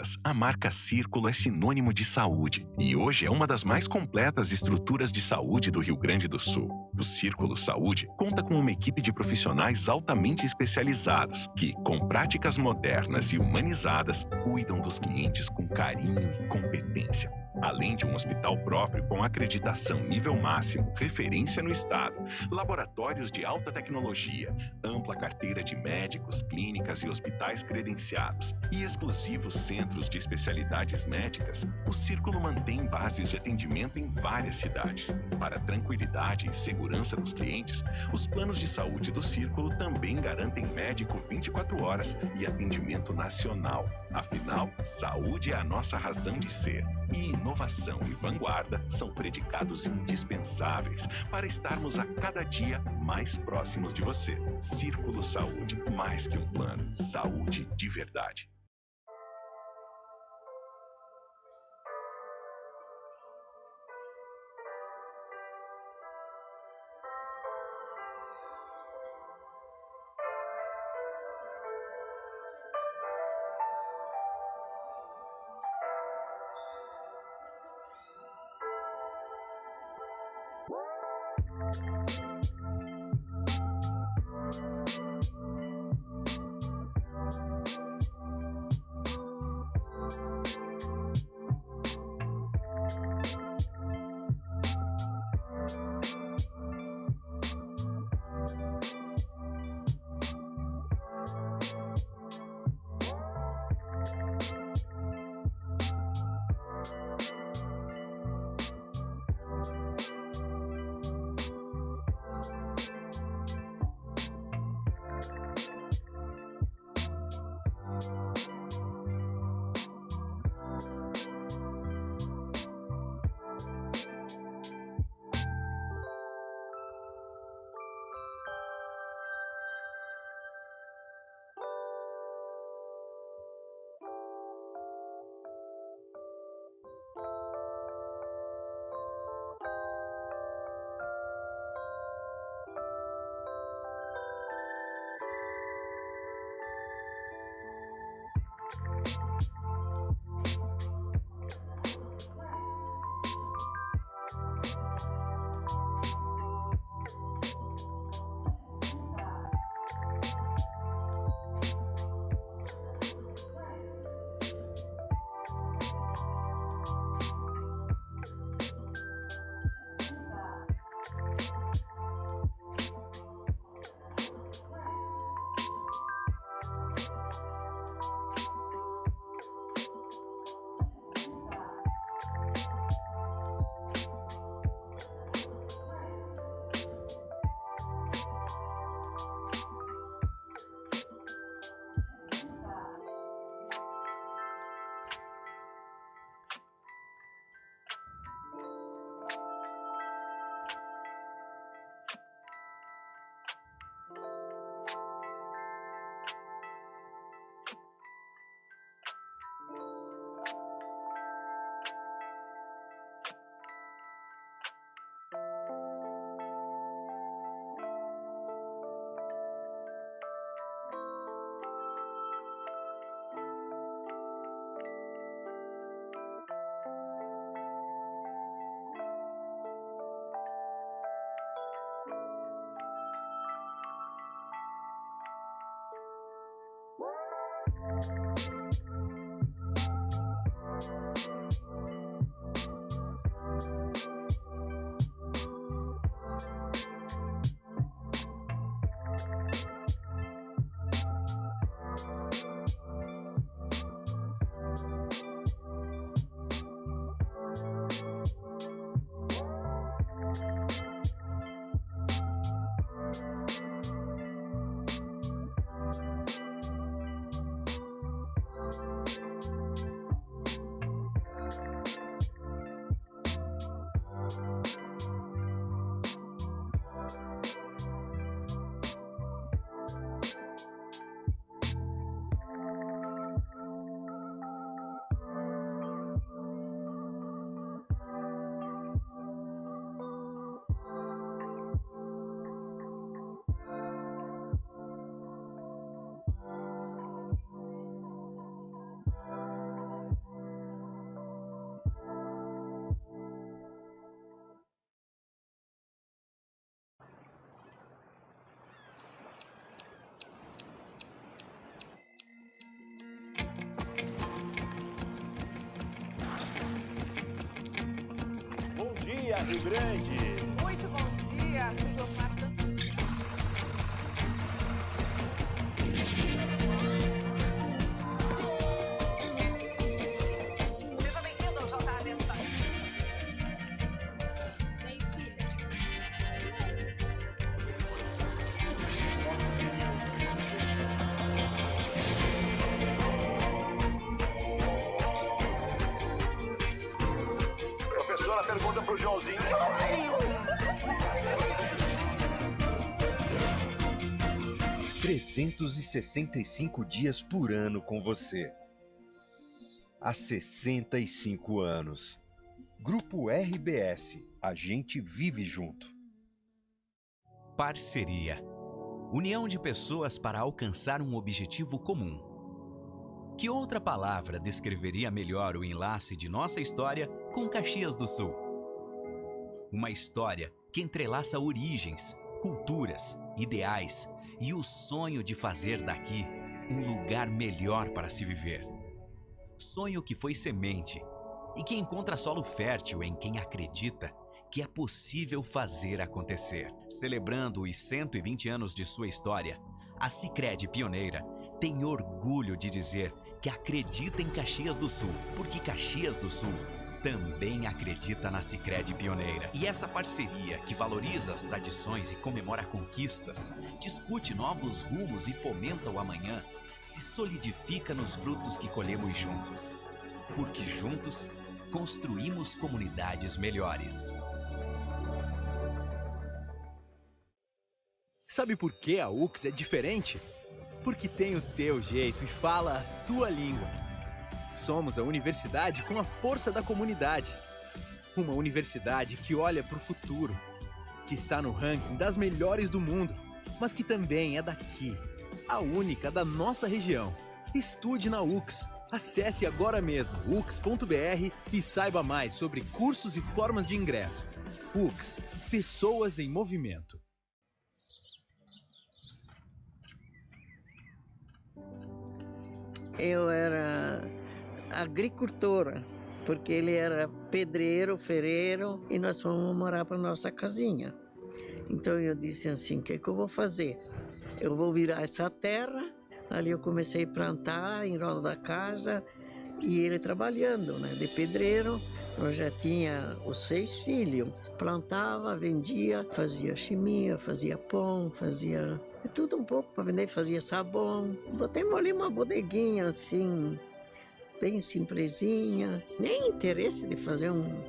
décadas, a marca Círculo é sinônimo de saúde e hoje é uma das mais completas estruturas de saúde do Rio Grande do Sul. O Círculo Saúde conta com uma equipe de profissionais altamente especializados que, com práticas modernas e humanizadas, cuidam dos clientes com carinho e competência. Além de um hospital próprio com acreditação nível máximo, referência no estado, laboratórios de alta tecnologia, ampla carteira de médicos, clínicas e hospitais credenciados e exclusivos centros de especialidades médicas, o Círculo mantém bases de atendimento em várias cidades. Para a tranquilidade e segurança dos clientes, os planos de saúde do Círculo também garantem médico 24 horas e atendimento nacional. Afinal, saúde é a nossa razão de ser. E inovação e vanguarda são predicados indispensáveis para estarmos a cada dia mais próximos de você. Círculo Saúde, mais que um plano, saúde de verdade. dia, Rio Grande! Muito bom dia, Josmar. Seja bem-vindo ao JA desta. Professora pergunta pro Joãozinho. Joãozinho! 365 dias por ano com você. Há 65 anos. Grupo RBS. A gente vive junto. Parceria. União de pessoas para alcançar um objetivo comum. Que outra palavra descreveria melhor o enlace de nossa história com Caxias do Sul? Uma história que entrelaça origens, culturas, ideais e o sonho de fazer daqui um lugar melhor para se viver. Sonho que foi semente e que encontra solo fértil em quem acredita que é possível fazer acontecer. Celebrando os 120 anos de sua história, a Sicredi Pioneira tem orgulho de dizer que acredita em Caxias do Sul, porque Caxias do Sul também acredita na Sicredi Pioneira. E essa parceria que valoriza as tradições e comemora conquistas, discute novos rumos e fomenta o amanhã, se solidifica nos frutos que colhemos juntos. Porque juntos construímos comunidades melhores. Sabe por que a UX é diferente? Porque tem o teu jeito e fala a tua língua. Somos a universidade com a força da comunidade. Uma universidade que olha para o futuro, que está no ranking das melhores do mundo, mas que também é daqui, a única da nossa região. Estude na UX. Acesse agora mesmo ux.br e saiba mais sobre cursos e formas de ingresso. UX, Pessoas em Movimento. Eu era agricultora, porque ele era pedreiro, ferreiro, e nós fomos morar para nossa casinha. Então eu disse assim, o que eu vou fazer? Eu vou virar essa terra. Ali eu comecei a plantar em volta da casa, e ele trabalhando, né, de pedreiro. Eu já tinha os 6 filhos, plantava, vendia, fazia chimia, fazia pão, fazia tudo um pouco para vender, fazia sabão. Botemos ali uma bodeguinha assim, bem simplesinha, nem interesse de fazer um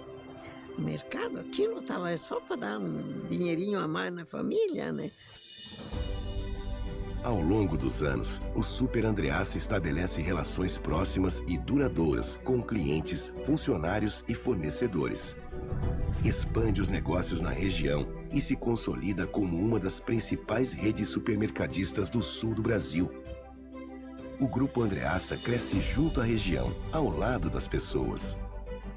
mercado, aquilo estava só para dar um dinheirinho a mais na família, né? Ao longo dos anos, o Super Andreassa estabelece relações próximas e duradouras com clientes, funcionários e fornecedores. Expande os negócios na região e se consolida como uma das principais redes supermercadistas do sul do Brasil. O Grupo Andreassa cresce junto à região, ao lado das pessoas.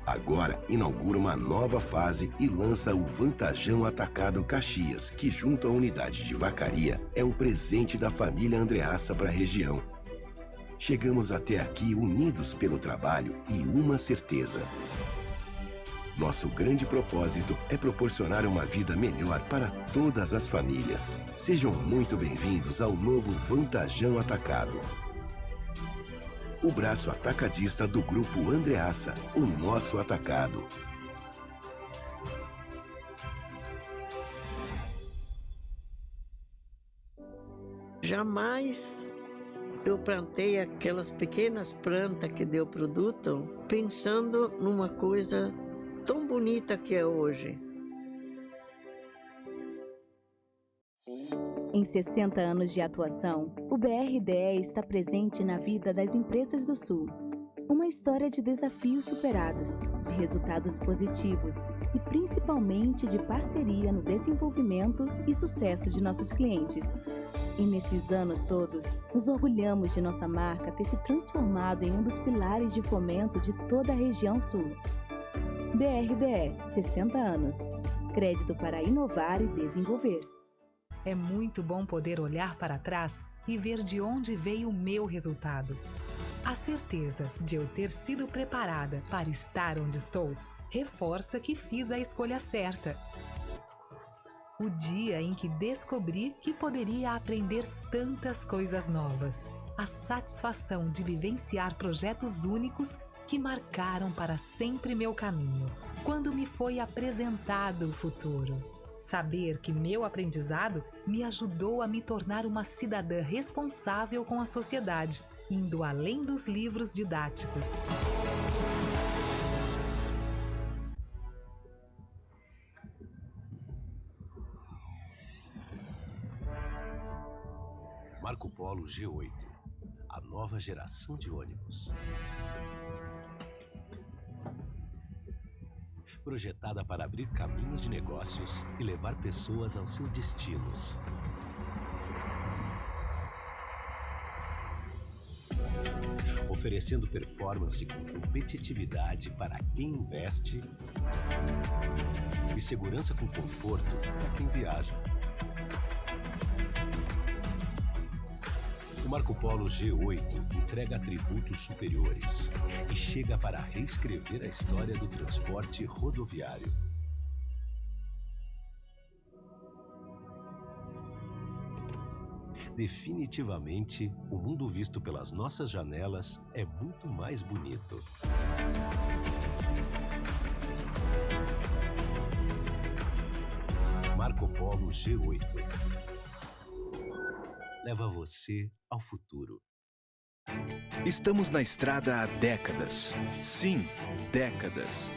Agora inaugura uma nova fase e lança o Vantajão Atacado Caxias, que junto à unidade de Vacaria é um presente da família Andreassa para a região. Chegamos até aqui unidos pelo trabalho e uma certeza. Nosso grande propósito é proporcionar uma vida melhor para todas as famílias. Sejam muito bem-vindos ao novo Vantajão Atacado. O braço atacadista do Grupo Andreassa, o nosso atacado. Jamais eu plantei aquelas pequenas plantas que deu produto pensando numa coisa tão bonita que é hoje. Em 60 anos de atuação, o BRDE está presente na vida das empresas do Sul. Uma história de desafios superados, de resultados positivos e principalmente de parceria no desenvolvimento e sucesso de nossos clientes. E nesses anos todos, nos orgulhamos de nossa marca ter se transformado em um dos pilares de fomento de toda a região Sul. BRDE, 60 anos. Crédito para inovar e desenvolver. É muito bom poder olhar para trás e ver de onde veio o meu resultado. A certeza de eu ter sido preparada para estar onde estou reforça que fiz a escolha certa. O dia em que descobri que poderia aprender tantas coisas novas. A satisfação de vivenciar projetos únicos que marcaram para sempre meu caminho. Quando me foi apresentado o futuro. Saber que meu aprendizado me ajudou a me tornar uma cidadã responsável com a sociedade, indo além dos livros didáticos. Marco Polo G8, a nova geração de ônibus. Projetada para abrir caminhos de negócios e levar pessoas aos seus destinos. Oferecendo performance com competitividade para quem investe e segurança com conforto para quem viaja. O Marco Polo G8 entrega atributos superiores e chega para reescrever a história do transporte rodoviário. Definitivamente, o mundo visto pelas nossas janelas é muito mais bonito. Marco Polo G8 leva você ao futuro. Estamos na estrada há décadas. Sim, décadas.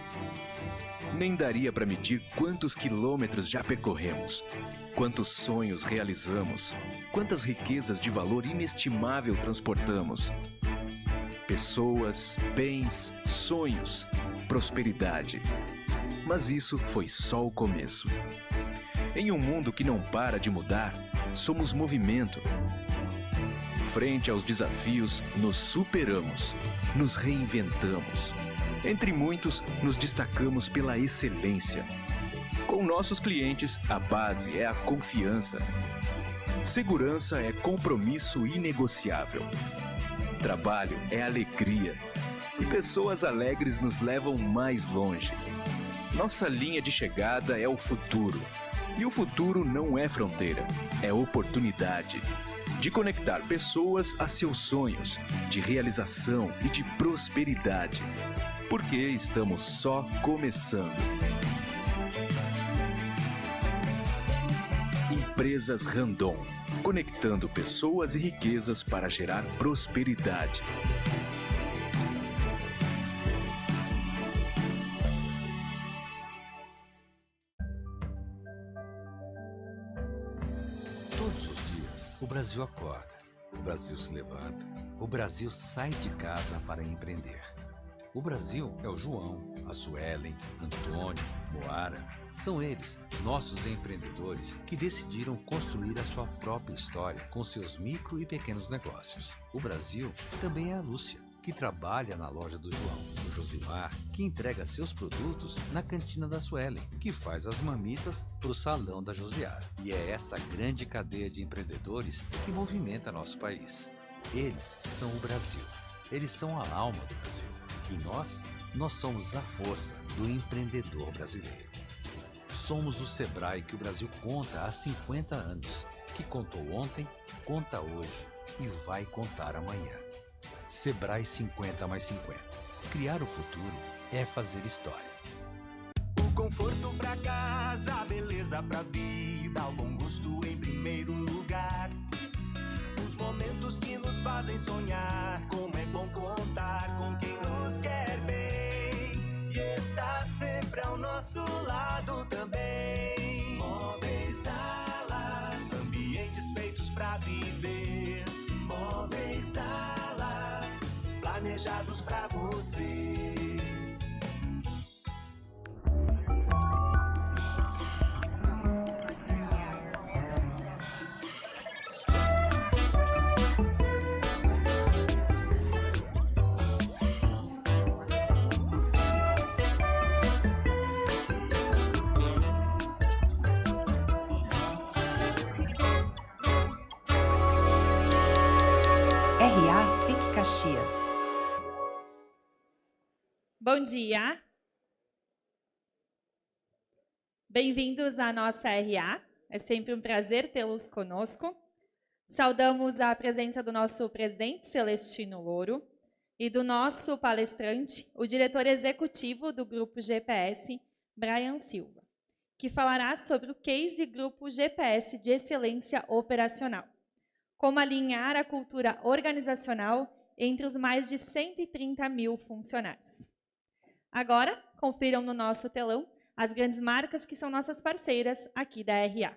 Nem daria para medir quantos quilômetros já percorremos, quantos sonhos realizamos, quantas riquezas de valor inestimável transportamos. Pessoas, bens, sonhos, prosperidade. Mas isso foi só o começo. Em um mundo que não para de mudar, somos movimento. Frente aos desafios, nos superamos, nos reinventamos. Entre muitos, nos destacamos pela excelência. Com nossos clientes, a base é a confiança. Segurança é compromisso inegociável. Trabalho é alegria. E pessoas alegres nos levam mais longe. Nossa linha de chegada é o futuro. E o futuro não é fronteira, é oportunidade. De conectar pessoas a seus sonhos, de realização e de prosperidade. Porque estamos só começando. Empresas Randon, conectando pessoas e riquezas para gerar prosperidade. Todos os dias, o Brasil acorda, o Brasil se levanta, o Brasil sai de casa para empreender. O Brasil é o João, a Suelen, Antônio, Moara. São eles, nossos empreendedores, que decidiram construir a sua própria história com seus micro e pequenos negócios. O Brasil também é a Lúcia, que trabalha na loja do João. O Josimar, que entrega seus produtos na cantina da Suelen, que faz as marmitas para o salão da Josiara. E é essa grande cadeia de empreendedores que movimenta nosso país. Eles são o Brasil. Eles são a alma do Brasil. E nós somos a força do empreendedor brasileiro. Somos o Sebrae que o Brasil conta há 50 anos, que contou ontem, conta hoje e vai contar amanhã. Sebrae 50+50. Criar o futuro é fazer história. O conforto pra casa, a beleza pra vida, o bom gosto em primeiro lugar. Os momentos que nos fazem sonhar, como é bom contar com quem nos quer bem e está sempre ao nosso lado também. Móveis Dallas, ambientes feitos pra viver. Móveis Dallas, planejados pra você. RA SIC Caxias. Bom dia. Bem-vindos à nossa RA, é sempre um prazer tê-los conosco. Saudamos a presença do nosso presidente Celestino Louro e do nosso palestrante, o diretor executivo do Grupo GPS, Brian Silva, que falará sobre o case Grupo GPS de Excelência Operacional, como alinhar a cultura organizacional entre os mais de 130 mil funcionários. Agora, confiram no nosso telão as grandes marcas que são nossas parceiras aqui da RA.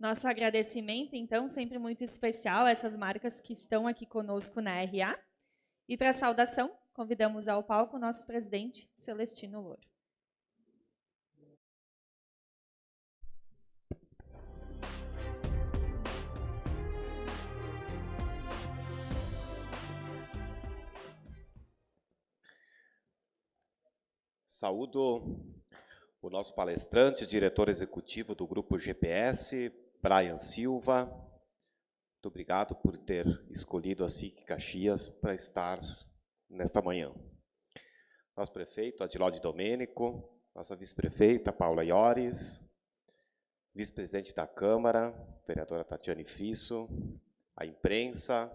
Nosso agradecimento, então, sempre muito especial a essas marcas que estão aqui conosco na RA. E para a saudação, convidamos ao palco o nosso presidente, Celestino Louro. Saúdo o nosso palestrante, diretor executivo do Grupo GPS, Brian Silva. Muito obrigado por ter escolhido a SIC Caxias para estar nesta manhã. Nosso prefeito, Adilode Domênico, nossa vice-prefeita, Paula Iores, vice-presidente da Câmara, vereadora Tatiane Fisso, a imprensa,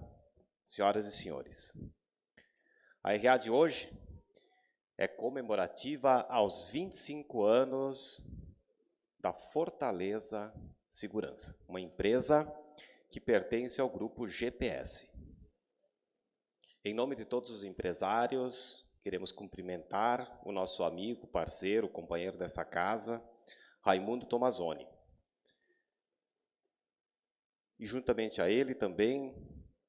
senhoras e senhores. A RA de hoje é comemorativa aos 25 anos da Fortaleza Segurança, uma empresa que pertence ao Grupo GPS. Em nome de todos os empresários, queremos cumprimentar o nosso amigo, parceiro, companheiro dessa casa, Raimundo Tomazoni. E juntamente a ele também,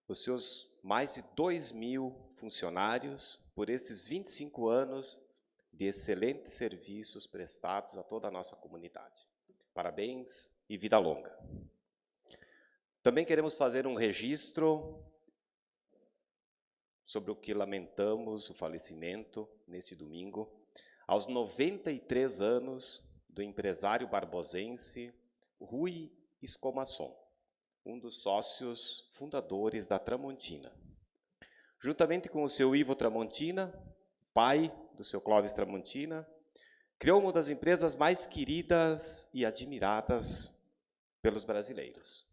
os seus mais de 2.000 funcionários, por esses 25 anos de excelentes serviços prestados a toda a nossa comunidade. Parabéns e vida longa. Também queremos fazer um registro sobre o que lamentamos o falecimento neste domingo, aos 93 anos do empresário barbosense Rui Escomasson, um dos sócios fundadores da Tramontina. Juntamente com o seu Ivo Tramontina, pai do seu Clóvis Tramontina, criou uma das empresas mais queridas e admiradas pelos brasileiros.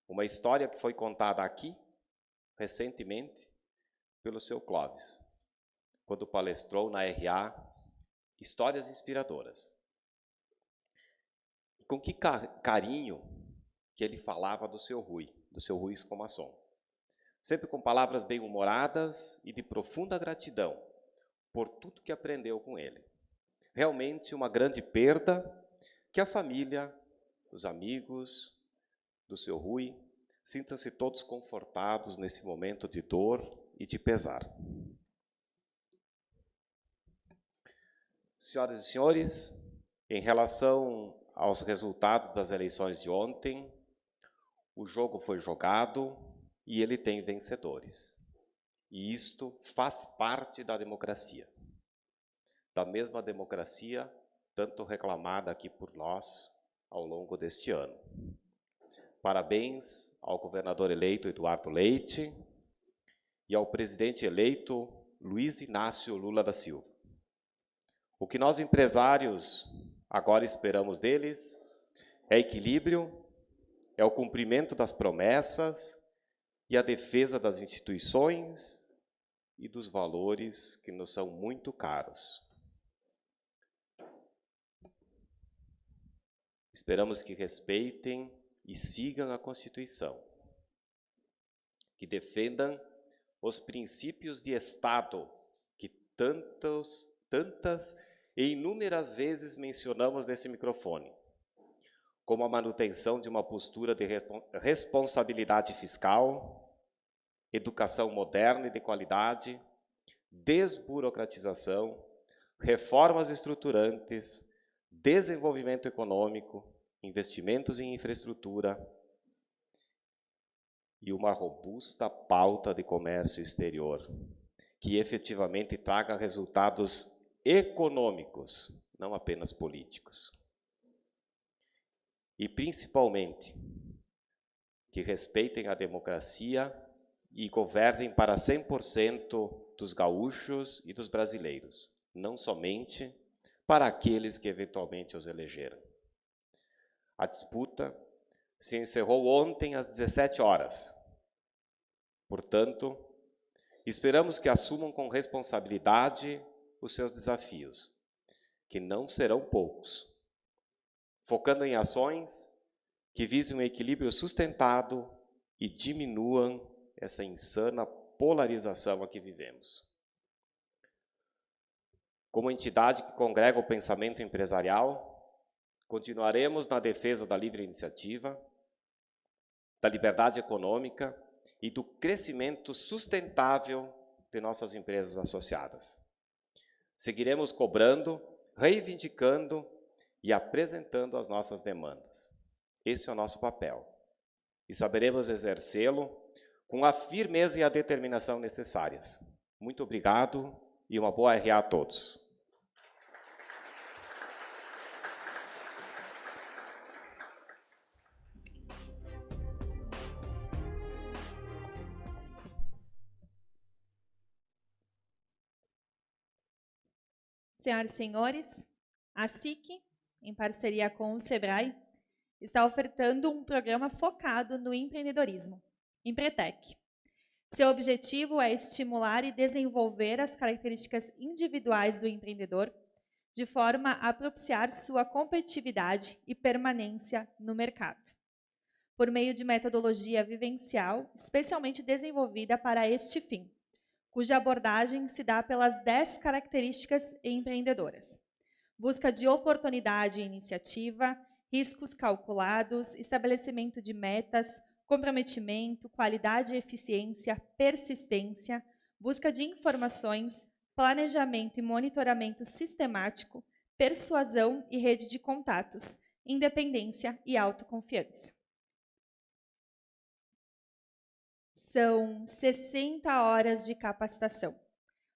Uma história que foi contada aqui, recentemente, pelo seu Clóvis, quando palestrou na RA Histórias Inspiradoras. Com que carinho que ele falava do seu Rui Escomasson. Sempre com palavras bem-humoradas e de profunda gratidão por tudo que aprendeu com ele. Realmente uma grande perda que a família, os amigos do seu Rui, sintam-se todos confortados nesse momento de dor e de pesar. Senhoras e senhores, em relação aos resultados das eleições de ontem, o jogo foi jogado e ele tem vencedores. E isto faz parte da democracia. Da mesma democracia tanto reclamada aqui por nós ao longo deste ano. Parabéns ao governador eleito Eduardo Leite e ao presidente eleito Luiz Inácio Lula da Silva. O que nós empresários agora esperamos deles é equilíbrio, é o cumprimento das promessas e a defesa das instituições e dos valores que nos são muito caros. Esperamos que respeitem e sigam a Constituição, que defendam os princípios de Estado que tantas e inúmeras vezes mencionamos nesse microfone, como a manutenção de uma postura de responsabilidade fiscal, educação moderna e de qualidade, desburocratização, reformas estruturantes, desenvolvimento econômico, investimentos em infraestrutura e uma robusta pauta de comércio exterior, que efetivamente traga resultados econômicos, não apenas políticos. E, principalmente, que respeitem a democracia e governem para 100% dos gaúchos e dos brasileiros, não somente para aqueles que eventualmente os elegeram. A disputa se encerrou ontem às 17 horas. Portanto, esperamos que assumam com responsabilidade os seus desafios, que não serão poucos, focando em ações que visem um equilíbrio sustentado e diminuam essa insana polarização a que vivemos. Como entidade que congrega o pensamento empresarial, continuaremos na defesa da livre iniciativa, da liberdade econômica e do crescimento sustentável de nossas empresas associadas. Seguiremos cobrando, reivindicando e apresentando as nossas demandas. Esse é o nosso papel. E saberemos exercê-lo com a firmeza e a determinação necessárias. Muito obrigado e uma boa RA a todos. Senhoras e senhores, a SIC, em parceria com o SEBRAE, está ofertando um programa focado no empreendedorismo, Empretec. Seu objetivo é estimular e desenvolver as características individuais do empreendedor, de forma a propiciar sua competitividade e permanência no mercado, por meio de metodologia vivencial especialmente desenvolvida para este fim, cuja abordagem se dá pelas 10 características empreendedoras. Busca de oportunidade e iniciativa, riscos calculados, estabelecimento de metas, comprometimento, qualidade e eficiência, persistência, busca de informações, planejamento e monitoramento sistemático, persuasão e rede de contatos, independência e autoconfiança. São 60 horas de capacitação,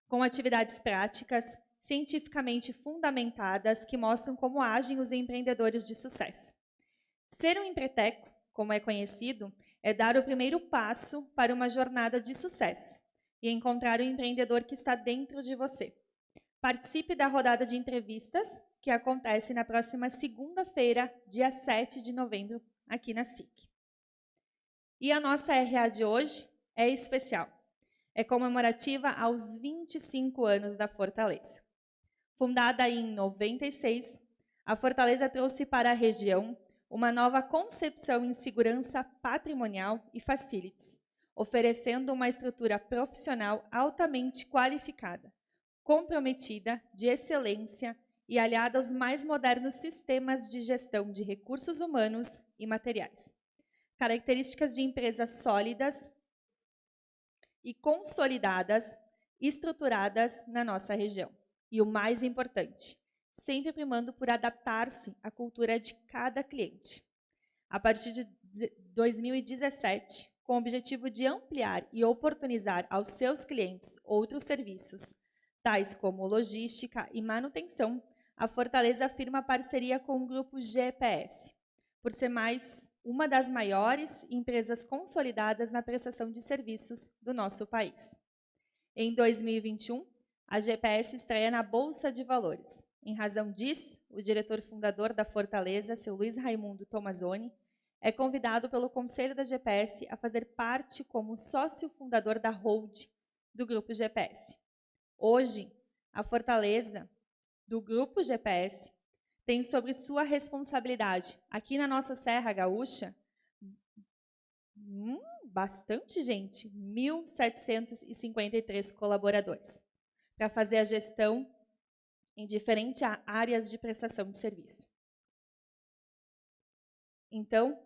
com atividades práticas, cientificamente fundamentadas, que mostram como agem os empreendedores de sucesso. Ser um empreteco, como é conhecido, é dar o primeiro passo para uma jornada de sucesso e encontrar o empreendedor que está dentro de você. Participe da rodada de entrevistas, que acontece na próxima segunda-feira, dia 7 de novembro, aqui na SIC. E a nossa RA de hoje é especial. É comemorativa aos 25 anos da Fortaleza. Fundada em 96, a Fortaleza trouxe para a região uma nova concepção em segurança patrimonial e facilities, oferecendo uma estrutura profissional altamente qualificada, comprometida, de excelência e aliada aos mais modernos sistemas de gestão de recursos humanos e materiais. Características de empresas sólidas e consolidadas, estruturadas na nossa região. E o mais importante, sempre primando por adaptar-se à cultura de cada cliente. A partir de 2017, com o objetivo de ampliar e oportunizar aos seus clientes outros serviços, tais como logística e manutenção, a Fortaleza firma parceria com o Grupo GPS, por ser uma das maiores empresas consolidadas na prestação de serviços do nosso país. Em 2021, a GPS estreia na Bolsa de Valores. Em razão disso, o diretor fundador da Fortaleza, seu Luiz Raimundo Tomazoni, é convidado pelo Conselho da GPS a fazer parte como sócio fundador da Hold do Grupo GPS. Hoje, a Fortaleza do Grupo GPS tem sobre sua responsabilidade, aqui na nossa Serra Gaúcha, bastante gente, 1.753 colaboradores, para fazer a gestão em diferentes áreas de prestação de serviço. Então,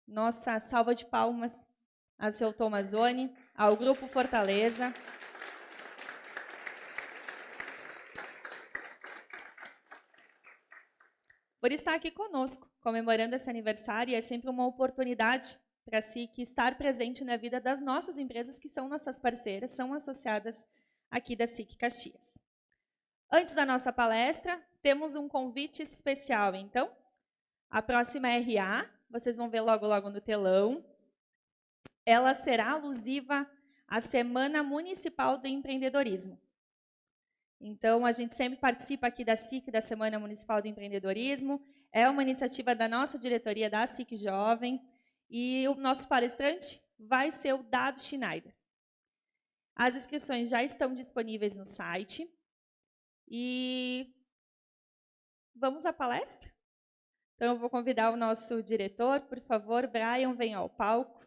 nossa salva de palmas a seu Tomazoni, ao Grupo Fortaleza. Por estar aqui conosco, comemorando esse aniversário, é sempre uma oportunidade para a SIC estar presente na vida das nossas empresas, que são nossas parceiras, são associadas aqui da SIC Caxias. Antes da nossa palestra, temos um convite especial, então. A próxima RA, vocês vão ver logo, logo no telão. Ela será alusiva à Semana Municipal do Empreendedorismo. Então, a gente sempre participa aqui da SIC, da Semana Municipal do Empreendedorismo. É uma iniciativa da nossa diretoria, da SIC Jovem. E o nosso palestrante vai ser o Dado Schneider. As inscrições já estão disponíveis no site. E vamos à palestra? Então, eu vou convidar o nosso diretor, por favor, Brian, venha ao palco.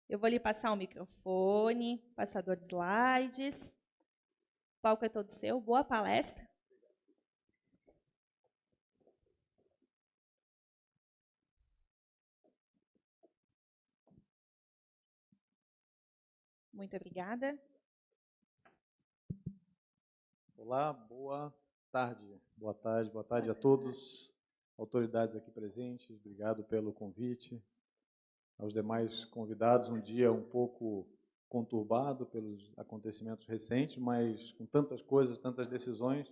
Eu vou lhe passar o microfone, passador de slides. O palco é todo seu. Boa palestra. Muito obrigada. Olá, boa tarde. Boa tarde a todos, autoridades aqui presentes. Obrigado pelo convite. Aos demais convidados, um dia um pouco conturbado pelos acontecimentos recentes, mas com tantas coisas, tantas decisões,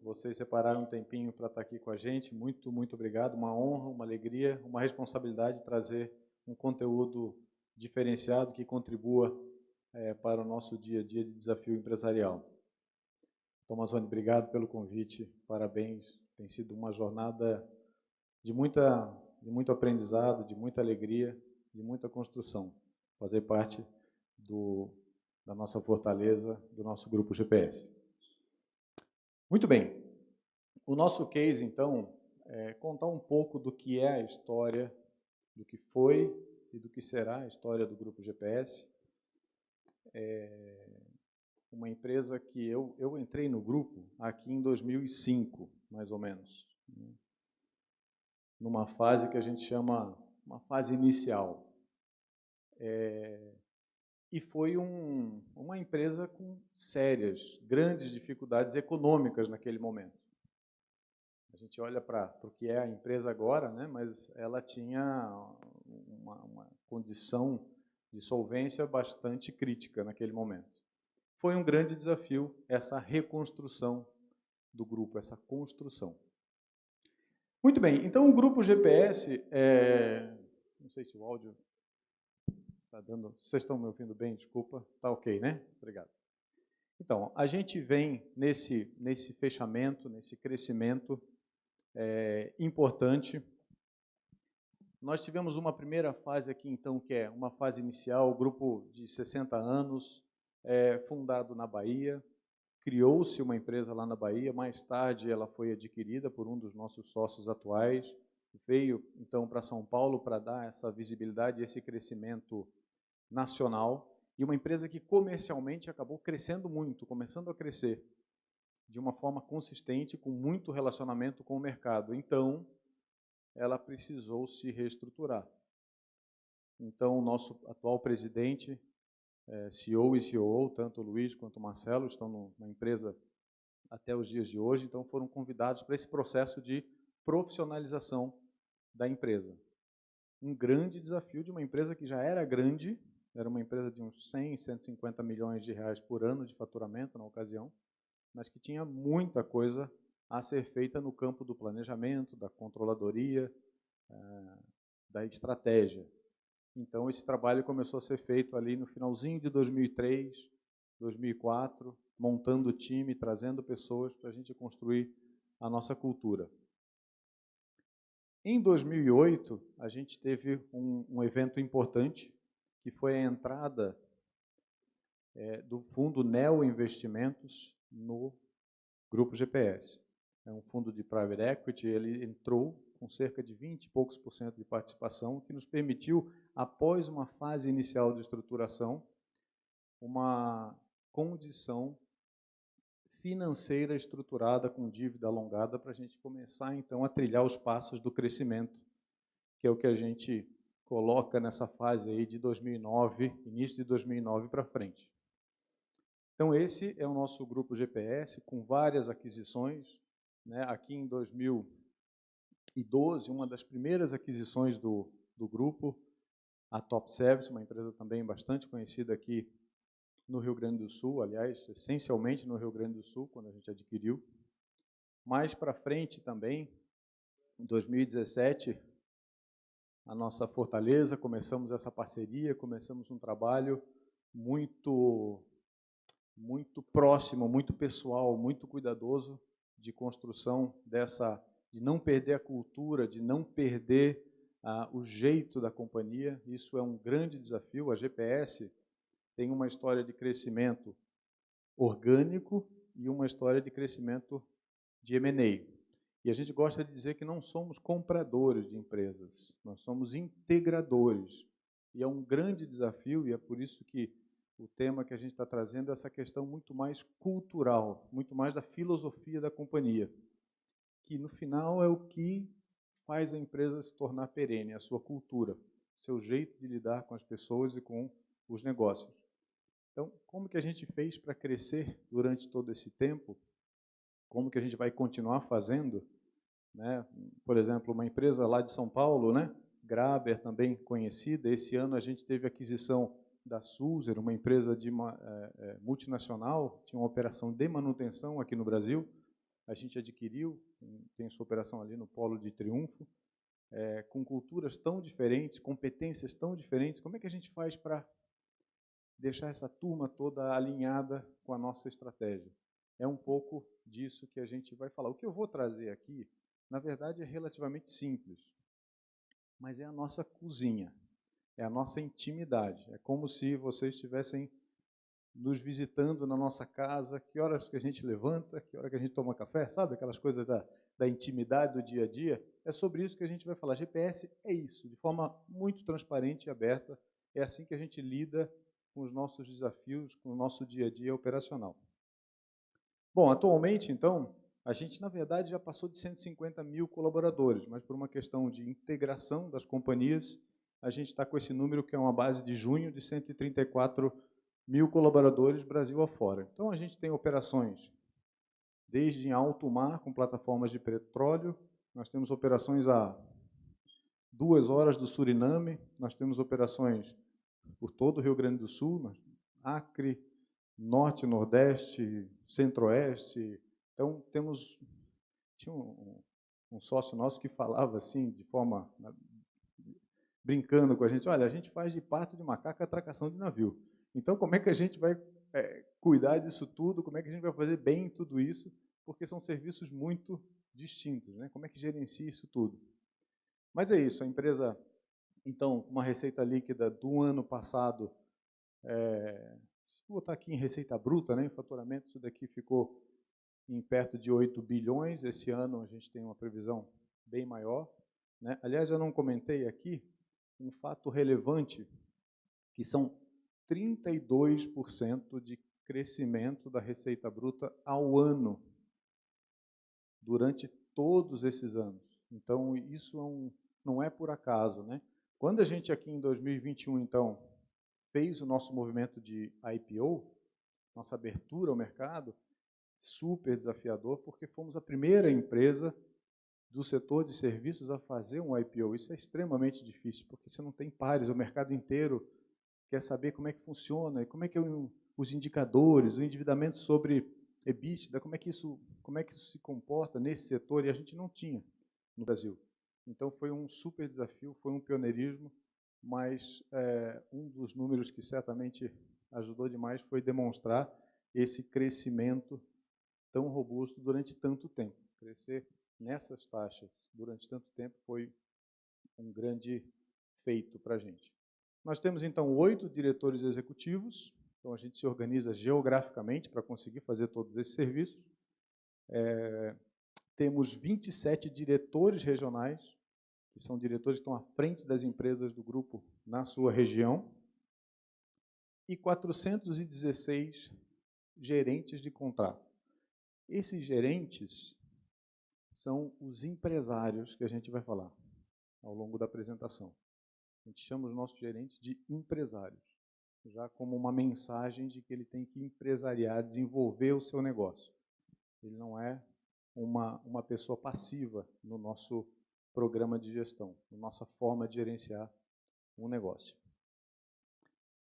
vocês separaram um tempinho para estar aqui com a gente. Muito, muito obrigado. Uma honra, uma alegria, uma responsabilidade de trazer um conteúdo diferenciado que contribua para o nosso dia a dia de desafio empresarial. Tomazoni, obrigado pelo convite, parabéns. Tem sido uma jornada de muito aprendizado, de muita alegria, de muita construção. Fazer parte da nossa Fortaleza, do nosso Grupo GPS. Muito bem. O nosso case, então, é contar um pouco do que é a história, do que foi e do que será a história do Grupo GPS. Uma empresa que eu entrei no grupo aqui em 2005, mais ou menos, numa fase que a gente chama uma fase inicial. E foi uma empresa com sérias, grandes dificuldades econômicas naquele momento. A gente olha para o que é a empresa agora, né, mas ela tinha uma condição de solvência bastante crítica naquele momento. Foi um grande desafio essa reconstrução do grupo, essa construção. Muito bem, então o Grupo GPS, não sei se o áudio está dando, vocês estão me ouvindo bem, desculpa, está ok, né? Obrigado. Então, a gente vem nesse fechamento, nesse crescimento importante. Nós tivemos uma primeira fase aqui, então, que é uma fase inicial, o grupo de 60 anos, fundado na Bahia, criou-se uma empresa lá na Bahia, mais tarde ela foi adquirida por um dos nossos sócios atuais, veio então para São Paulo para dar essa visibilidade, esse crescimento nacional, e uma empresa que comercialmente acabou crescendo muito, começando a crescer de uma forma consistente, com muito relacionamento com o mercado. Então, ela precisou se reestruturar. Então, o nosso atual presidente, CEO e COO, tanto o Luiz quanto o Marcelo, estão na empresa até os dias de hoje, então foram convidados para esse processo de profissionalização da empresa. Um grande desafio de uma empresa que já era grande, era uma empresa de uns 100, 150 milhões de reais por ano de faturamento na ocasião, mas que tinha muita coisa a ser feita no campo do planejamento, da controladoria, da estratégia. Então, esse trabalho começou a ser feito ali no finalzinho de 2003, 2004, montando o time, trazendo pessoas para a gente construir a nossa cultura. Em 2008, a gente teve um evento importante, que foi a entrada do fundo Neo Investimentos no Grupo GPS. É um fundo de private equity, ele entrou com cerca de 20 e poucos % de participação, que nos permitiu, após uma fase inicial de estruturação, uma condição financeira estruturada com dívida alongada para a gente começar, então, a trilhar os passos do crescimento, que é o que a gente coloca nessa fase aí de 2009, início de 2009 para frente. Então, esse é o nosso Grupo GPS, com várias aquisições, né? Aqui em 2012, uma das primeiras aquisições do grupo, a Top Service, uma empresa também bastante conhecida aqui no Rio Grande do Sul, aliás, essencialmente no Rio Grande do Sul, quando a gente adquiriu. Mais para frente também, em 2017, a nossa Fortaleza, começamos essa parceria, começamos um trabalho muito próximo, muito pessoal, muito cuidadoso de construção de não perder a cultura, de não perder o jeito da companhia. Isso é um grande desafio. A GPS tem uma história de crescimento orgânico e uma história de crescimento de M&A. E a gente gosta de dizer que não somos compradores de empresas, nós somos integradores. E é um grande desafio, e é por isso que o tema que a gente está trazendo é essa questão muito mais cultural, muito mais da filosofia da companhia, que no final é o que faz a empresa se tornar perene, a sua cultura, o seu jeito de lidar com as pessoas e com os negócios. Então, como que a gente fez para crescer durante todo esse tempo? Como que a gente vai continuar fazendo? Né? Por exemplo, uma empresa lá de São Paulo, né? Graber, também conhecida, esse ano a gente teve a aquisição da Sulzer, uma empresa multinacional, tinha uma operação de manutenção aqui no Brasil, a gente adquiriu, tem sua operação ali no Polo de Triunfo, com culturas tão diferentes, competências tão diferentes. Como é que a gente faz para deixar essa turma toda alinhada com a nossa estratégia? É um pouco disso que a gente vai falar. O que eu vou trazer aqui, na verdade, é relativamente simples, mas é a nossa cozinha, é a nossa intimidade. É como se vocês estivessem nos visitando na nossa casa, que horas que a gente levanta, que hora que a gente toma café, sabe? Aquelas coisas da intimidade do dia a dia. É sobre isso que a gente vai falar. GPS é isso, de forma muito transparente e aberta. É assim que a gente lida com os nossos desafios, com o nosso dia a dia operacional. Bom, atualmente, então, a gente, na verdade, já passou de 150 mil colaboradores, mas por uma questão de integração das companhias, a gente está com esse número, que é uma base de junho, de 134 mil colaboradores Brasil afora. Então, a gente tem operações desde em alto mar, com plataformas de petróleo, nós temos operações a 2 horas do Suriname, nós temos operações por todo o Rio Grande do Sul, Acre, Norte, Nordeste, Centro-Oeste. Então, tinha um sócio nosso que falava assim, de forma, brincando com a gente, olha, a gente faz de parto de macaco a atracação de navio. Então, como é que a gente vai cuidar disso tudo? Como é que a gente vai fazer bem tudo isso? Porque são serviços muito distintos, né? Como é que gerencia isso tudo? Mas é isso, a empresa, então, uma receita líquida do ano passado, se botar aqui em receita bruta, né, em faturamento, isso daqui ficou em perto de 8 bilhões. Esse ano a gente tem uma previsão bem maior, né? Aliás, eu não comentei aqui um fato relevante, que são 32% de crescimento da receita bruta ao ano, durante todos esses anos. Então, isso não é por acaso, né? Quando a gente aqui em 2021, então, fez o nosso movimento de IPO, nossa abertura ao mercado, super desafiador, porque fomos a primeira empresa do setor de serviços a fazer um IPO. Isso é extremamente difícil, porque você não tem pares, o mercado inteiro quer saber como é que funciona, e como é que os indicadores, o endividamento sobre EBITDA, como é que isso se comporta nesse setor, e a gente não tinha no Brasil. Então, foi um super desafio, foi um pioneirismo, mas um dos números que certamente ajudou demais foi demonstrar esse crescimento tão robusto durante tanto tempo. Crescer nessas taxas durante tanto tempo foi um grande feito para a gente. Nós temos, então, 8 diretores executivos, então a gente se organiza geograficamente para conseguir fazer todos esses serviços. Temos 27 diretores regionais, que são diretores que estão à frente das empresas do grupo na sua região, e 416 gerentes de contrato. Esses gerentes são os empresários que a gente vai falar ao longo da apresentação. A gente chama os nossos gerentes de empresários, já como uma mensagem de que ele tem que empresariar, desenvolver o seu negócio. Ele não é uma pessoa passiva no nosso programa de gestão, na nossa forma de gerenciar um negócio.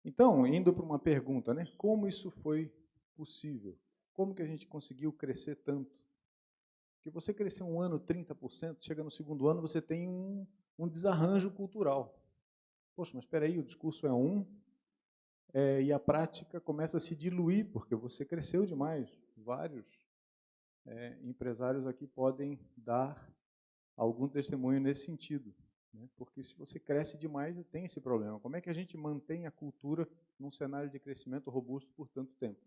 Então, indo para uma pergunta, né? Como isso foi possível? Como que a gente conseguiu crescer tanto? Porque você crescer um ano 30%, chega no segundo ano, você tem um desarranjo cultural. Poxa, mas espera aí, o discurso é e a prática começa a se diluir, porque você cresceu demais. Vários empresários aqui podem dar algum testemunho nesse sentido, né? Porque se você cresce demais, tem esse problema. Como é que a gente mantém a cultura num cenário de crescimento robusto por tanto tempo?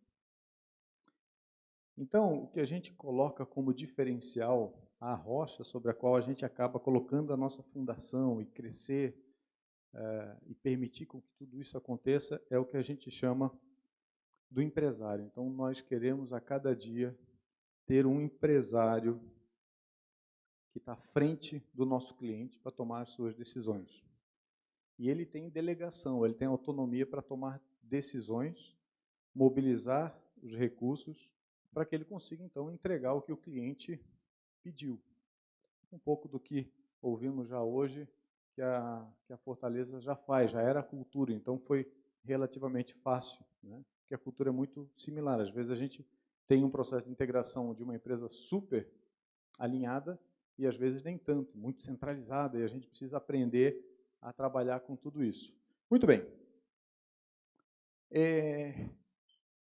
Então, o que a gente coloca como diferencial, a rocha sobre a qual a gente acaba colocando a nossa fundação e crescer e permitir com que tudo isso aconteça, é o que a gente chama do empresário. Então, nós queremos a cada dia ter um empresário que está à frente do nosso cliente para tomar as suas decisões. E ele tem delegação, ele tem autonomia para tomar decisões, mobilizar os recursos para que ele consiga, então, entregar o que o cliente pediu. Um pouco do que ouvimos já hoje, que a Fortaleza já faz, já era a cultura, então foi relativamente fácil, né? Porque a cultura é muito similar. Às vezes a gente tem um processo de integração de uma empresa super alinhada e às vezes nem tanto, muito centralizada, e a gente precisa aprender a trabalhar com tudo isso. Muito bem.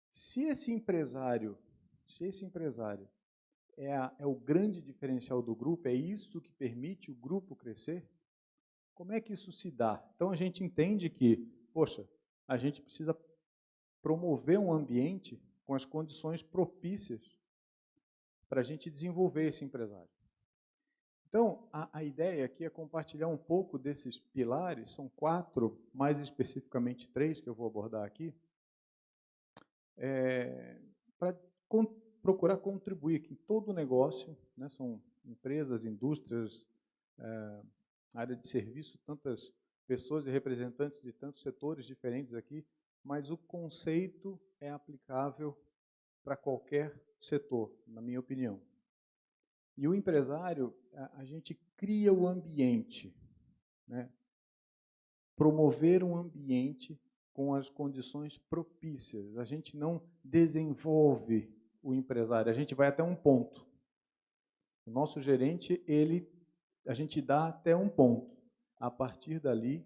Se esse empresário é o grande diferencial do grupo, é isso que permite o grupo crescer, como é que isso se dá? Então, a gente entende que, poxa, a gente precisa promover um ambiente com as condições propícias para a gente desenvolver esse empresário. Então, a ideia aqui é compartilhar um pouco desses pilares, são 4, mais especificamente 3, que eu vou abordar aqui, para procurar contribuir que em todo o negócio, né, são empresas, indústrias, área de serviço, tantas pessoas e representantes de tantos setores diferentes aqui, mas o conceito é aplicável para qualquer setor, na minha opinião. E o empresário, a gente cria o ambiente, né? Promover um ambiente com as condições propícias. A gente não desenvolve o empresário, a gente vai até um ponto. O nosso gerente, a gente dá até um ponto. A partir dali,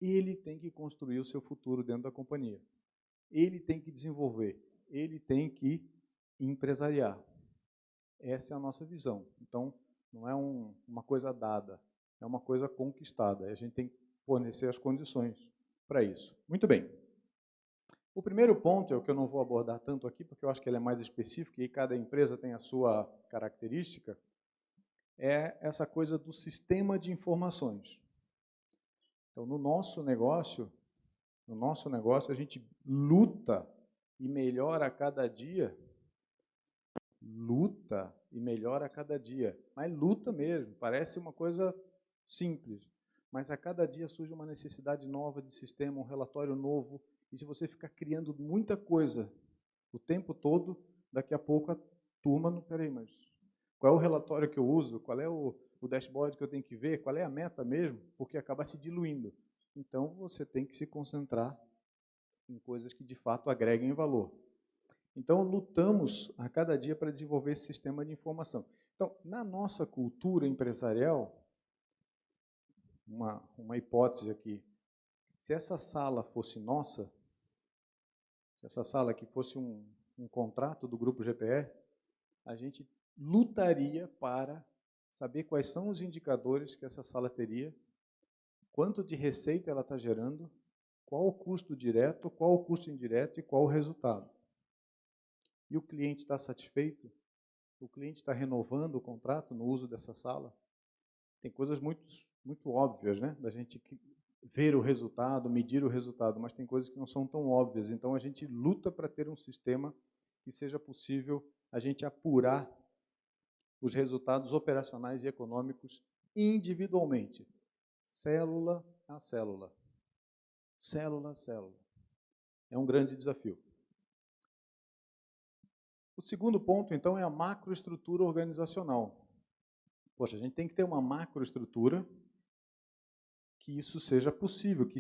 ele tem que construir o seu futuro dentro da companhia. Ele tem que desenvolver, ele tem que empresariar. Essa é a nossa visão. Então, não é uma coisa dada, é uma coisa conquistada. A gente tem que fornecer as condições para isso. Muito bem. O primeiro ponto, é o que eu não vou abordar tanto aqui, porque eu acho que ele é mais específico e cada empresa tem a sua característica, é essa coisa do sistema de informações. Então, no nosso negócio, a gente luta e melhora a cada dia. Luta e melhora a cada dia. Mas luta mesmo, parece uma coisa simples. Mas a cada dia surge uma necessidade nova de sistema, um relatório novo. E se você ficar criando muita coisa o tempo todo, daqui a pouco a turma não... Peraí, mas qual é o relatório que eu uso? Qual é o dashboard que eu tenho que ver? Qual é a meta mesmo? Porque acaba se diluindo. Então, você tem que se concentrar em coisas que, de fato, agreguem valor. Então, lutamos a cada dia para desenvolver esse sistema de informação. Então, na nossa cultura empresarial, uma hipótese aqui, se essa sala fosse nossa, se essa sala aqui fosse um contrato do Grupo GPS, a gente lutaria para saber quais são os indicadores que essa sala teria, quanto de receita ela está gerando, qual o custo direto, qual o custo indireto e qual o resultado. E o cliente está satisfeito? O cliente está renovando o contrato no uso dessa sala? Tem coisas muito óbvias, né? Da gente ver o resultado, medir o resultado, mas tem coisas que não são tão óbvias. Então, a gente luta para ter um sistema que seja possível a gente apurar os resultados operacionais e econômicos individualmente, célula a célula. Célula a célula. É um grande desafio. O segundo ponto, então, é a macroestrutura organizacional. Poxa, a gente tem que ter uma macroestrutura que isso seja possível, que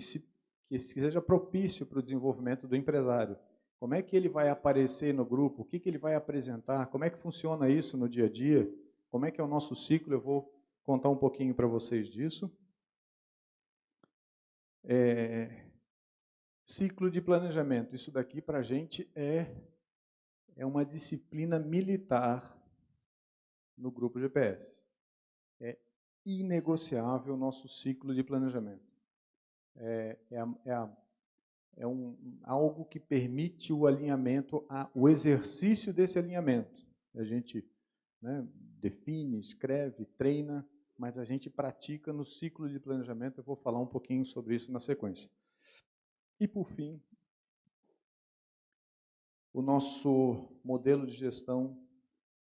seja propício para o desenvolvimento do empresário. Como é que ele vai aparecer no grupo? O que ele vai apresentar? Como é que funciona isso no dia a dia? Como é que é o nosso ciclo? Eu vou contar um pouquinho para vocês disso. Ciclo de planejamento. Isso daqui, para a gente, é uma disciplina militar no Grupo GPS. É inegociável o nosso ciclo de planejamento. Algo que permite o alinhamento, o exercício desse alinhamento. A gente, né, define, escreve, treina, mas a gente pratica no ciclo de planejamento. Eu vou falar um pouquinho sobre isso na sequência. E, por fim, o nosso modelo de gestão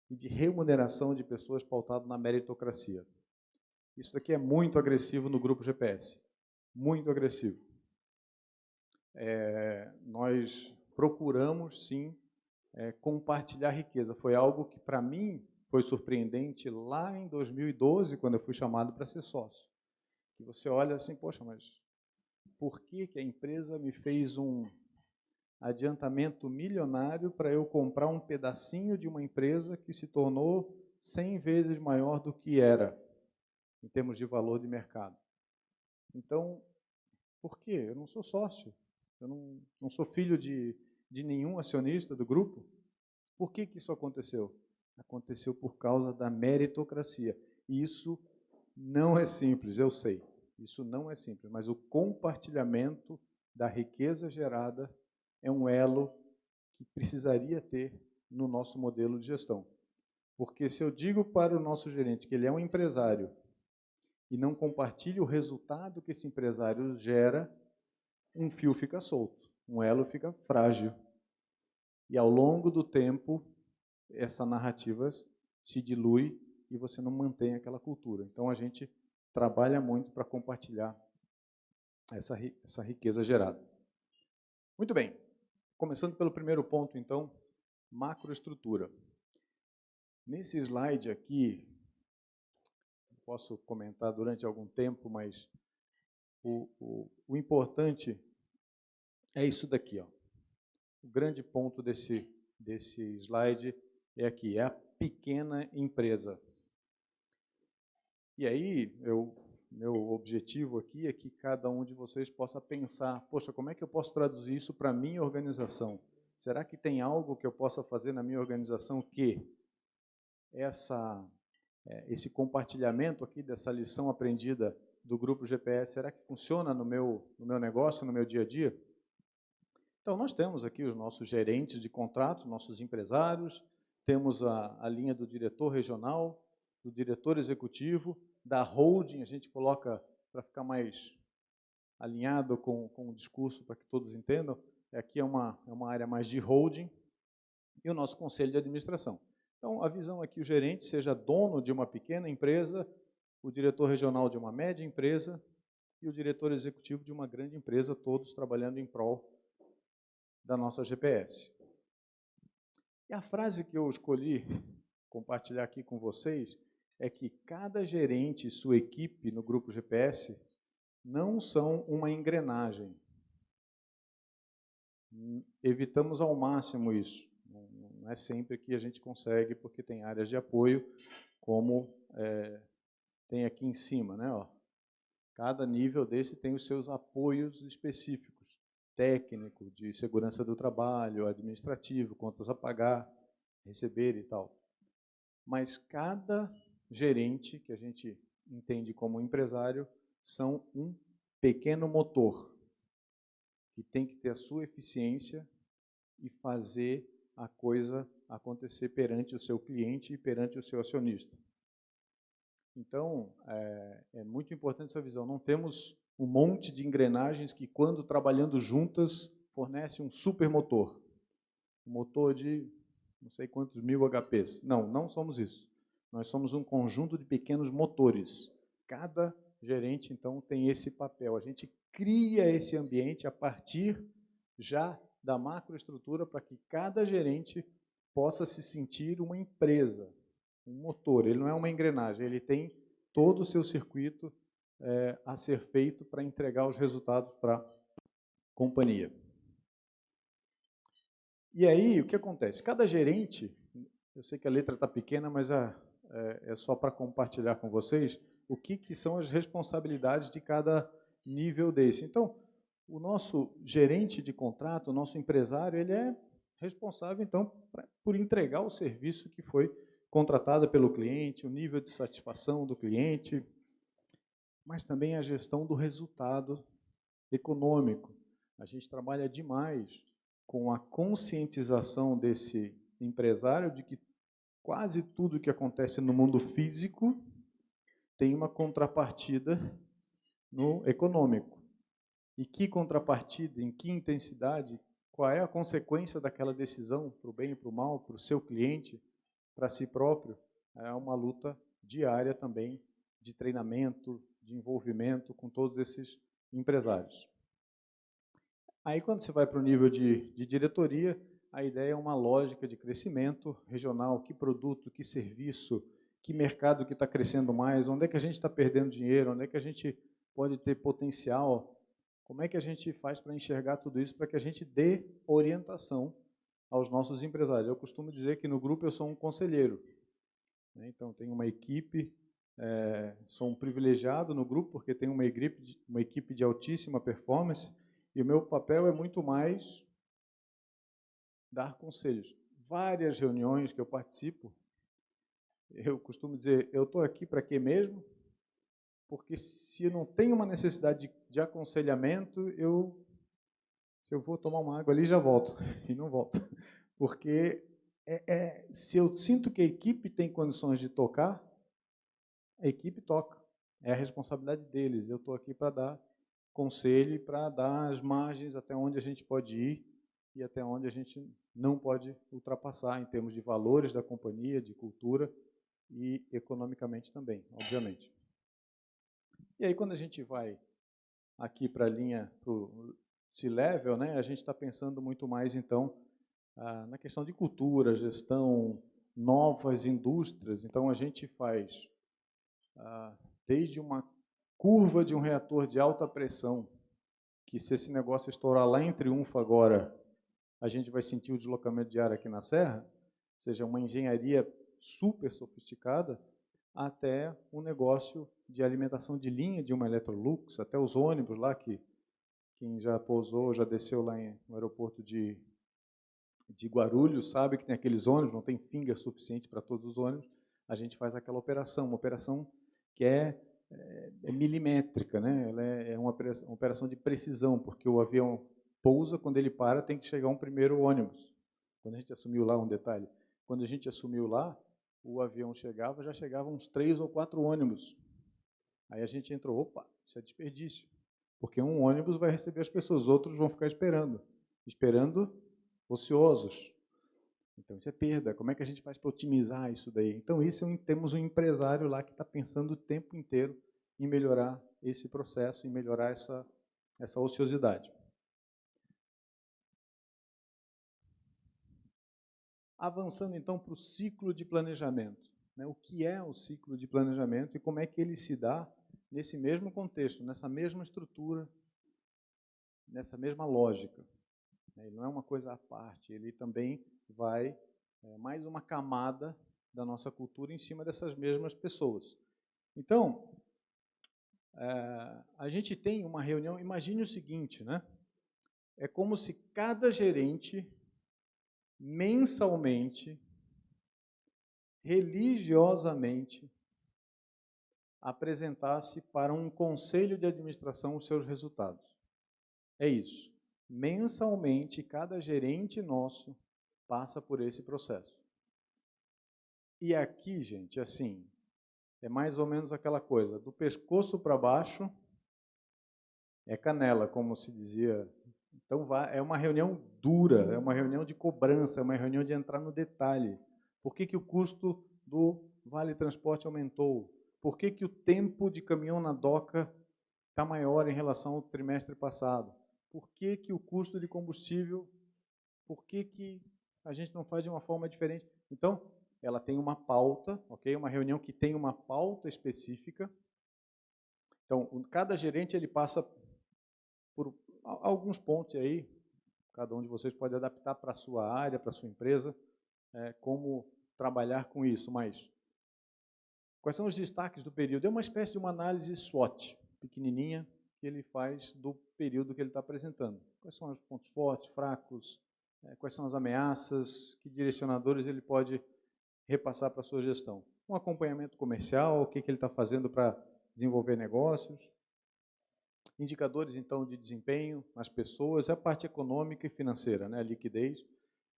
e de remuneração de pessoas pautado na meritocracia. Isso daqui é muito agressivo no Grupo GPS. Muito agressivo. Nós procuramos, sim, compartilhar riqueza. Foi algo que, para mim, foi surpreendente lá em 2012, quando eu fui chamado para ser sócio. Que você olha assim, poxa, mas por que a empresa me fez um adiantamento milionário para eu comprar um pedacinho de uma empresa que se tornou 100 vezes maior do que era, em termos de valor de mercado? Então, por quê? Eu não sou sócio, eu não sou filho de nenhum acionista do grupo. Por que isso aconteceu? Aconteceu por causa da meritocracia. E isso não é simples, eu sei. Isso não é simples, mas o compartilhamento da riqueza gerada é um elo que precisaria ter no nosso modelo de gestão. Porque se eu digo para o nosso gerente que ele é um empresário e não compartilha o resultado que esse empresário gera, um fio fica solto, um elo fica frágil. E ao longo do tempo, essa narrativa se dilui e você não mantém aquela cultura. Então, a gente trabalha muito para compartilhar essa riqueza gerada. Muito bem. Começando pelo primeiro ponto, então, macroestrutura. Nesse slide aqui, posso comentar durante algum tempo, mas o importante é isso daqui, ó. O grande ponto desse slide é aqui, é a pequena empresa. E aí, meu objetivo aqui é que cada um de vocês possa pensar, poxa, como é que eu posso traduzir isso para a minha organização? Será que tem algo que eu possa fazer na minha organização que esse compartilhamento aqui dessa lição aprendida do Grupo GPS, será que funciona no meu negócio, no meu dia a dia? Então, nós temos aqui os nossos gerentes de contratos, nossos empresários, temos a linha do diretor regional, do diretor executivo, da holding, a gente coloca para ficar mais alinhado com o discurso, para que todos entendam. Aqui é uma área mais de holding, e o nosso conselho de administração. Então, a visão é que o gerente seja dono de uma pequena empresa, o diretor regional de uma média empresa e o diretor executivo de uma grande empresa, todos trabalhando em prol da nossa GPS. E a frase que eu escolhi compartilhar aqui com vocês é que cada gerente e sua equipe no Grupo GPS não são uma engrenagem. Evitamos ao máximo isso. Não é sempre que a gente consegue, porque tem áreas de apoio, como tem aqui em cima, né? Ó. Cada nível desse tem os seus apoios específicos, técnico, de segurança do trabalho, administrativo, contas a pagar, receber e tal. Mas cada gerente, que a gente entende como empresário, são um pequeno motor que tem que ter a sua eficiência e fazer a coisa acontecer perante o seu cliente e perante o seu acionista. Então, é muito importante essa visão. Não temos um monte de engrenagens que, quando trabalhando juntas, fornecem um supermotor. Um motor de não sei quantos mil HPs. Não, não somos isso. Nós somos um conjunto de pequenos motores. Cada gerente, então, tem esse papel. A gente cria esse ambiente a partir já da macroestrutura para que cada gerente possa se sentir uma empresa, um motor. Ele não é uma engrenagem, ele tem todo o seu circuito a ser feito para entregar os resultados para a companhia. E aí, o que acontece? Cada gerente, eu sei que a letra está pequena, mas é só para compartilhar com vocês o que são as responsabilidades de cada nível desse. Então, o nosso gerente de contrato, o nosso empresário, ele é responsável, então, por entregar o serviço que foi contratado pelo cliente, o nível de satisfação do cliente, mas também a gestão do resultado econômico. A gente trabalha demais com a conscientização desse empresário de que quase tudo que acontece no mundo físico tem uma contrapartida no econômico. E que contrapartida, em que intensidade, qual é a consequência daquela decisão para o bem e para o mal, para o seu cliente, para si próprio, é uma luta diária também de treinamento, de envolvimento com todos esses empresários. Aí, quando você vai para o nível de diretoria, a ideia é uma lógica de crescimento regional, que produto, que serviço, que mercado que está crescendo mais, onde é que a gente está perdendo dinheiro, onde é que a gente pode ter potencial, como é que a gente faz para enxergar tudo isso, para que a gente dê orientação aos nossos empresários. Eu costumo dizer que no grupo eu sou um conselheiro, né? Então, tenho uma equipe, sou um privilegiado no grupo, porque tenho uma equipe de altíssima performance, e o meu papel é muito mais dar conselhos. Várias reuniões que eu participo, eu costumo dizer, eu estou aqui para quê mesmo? Porque se não tem uma necessidade de aconselhamento, se eu vou tomar uma água ali, já volto, e não volto. Porque se eu sinto que a equipe tem condições de tocar, a equipe toca. É a responsabilidade deles. Eu estou aqui para dar conselho e para dar as margens até onde a gente pode ir e até onde a gente não pode ultrapassar em termos de valores da companhia, de cultura e economicamente também, obviamente. E aí, quando a gente vai aqui para a linha, para o C-Level, né, a gente está pensando muito mais, então, na questão de cultura, gestão, novas indústrias. Então, a gente faz desde uma curva de um reator de alta pressão, que se esse negócio estourar lá em Triunfo agora, a gente vai sentir o deslocamento de ar aqui na Serra, ou seja, uma engenharia super sofisticada, até um negócio de alimentação de linha de uma Electrolux, até os ônibus lá, que quem já pousou, já desceu lá no aeroporto de Guarulhos, sabe que tem aqueles ônibus, não tem finger suficiente para todos os ônibus, a gente faz aquela operação, uma operação que é milimétrica, né? Ela é uma operação de precisão, porque o avião pousa, quando ele para, tem que chegar um primeiro ônibus. Quando a gente assumiu lá, um detalhe, quando a gente assumiu lá, o avião chegava, já chegavam uns 3 ou 4 ônibus. Aí a gente entrou, opa, isso é desperdício, porque um ônibus vai receber as pessoas, outros vão ficar esperando ociosos. Então, isso é perda. Como é que a gente faz para otimizar isso daí? Então, temos um empresário lá que está pensando o tempo inteiro em melhorar esse processo, em melhorar essa ociosidade. Avançando, então, para o ciclo de planejamento. Né? O que é o ciclo de planejamento e como é que ele se dá nesse mesmo contexto, nessa mesma estrutura, nessa mesma lógica. Ele não é uma coisa à parte, ele também vai mais uma camada da nossa cultura em cima dessas mesmas pessoas. Então, a gente tem uma reunião, imagine o seguinte, né? É como se cada gerente, mensalmente, religiosamente, apresentasse para um conselho de administração os seus resultados. É isso. Mensalmente, cada gerente nosso passa por esse processo. E aqui, gente, assim, é mais ou menos aquela coisa, do pescoço para baixo é canela, como se dizia. Então, é uma reunião dura, é uma reunião de cobrança, é uma reunião de entrar no detalhe. Por que o custo do Vale Transporte aumentou? Por que o tempo de caminhão na doca está maior em relação ao trimestre passado? Por que o custo de combustível, por que a gente não faz de uma forma diferente? Então, ela tem uma pauta, ok? Uma reunião que tem uma pauta específica. Então, cada gerente ele passa por alguns pontos aí, cada um de vocês pode adaptar para a sua área, para a sua empresa, como trabalhar com isso, mas quais são os destaques do período? É uma espécie de uma análise SWOT, pequenininha, que ele faz do período que ele está apresentando. Quais são os pontos fortes, fracos, quais são as ameaças, que direcionadores ele pode repassar para a sua gestão. Um acompanhamento comercial, o que ele está fazendo para desenvolver negócios, indicadores, então, de desempenho nas pessoas, a parte econômica e financeira, né, a liquidez,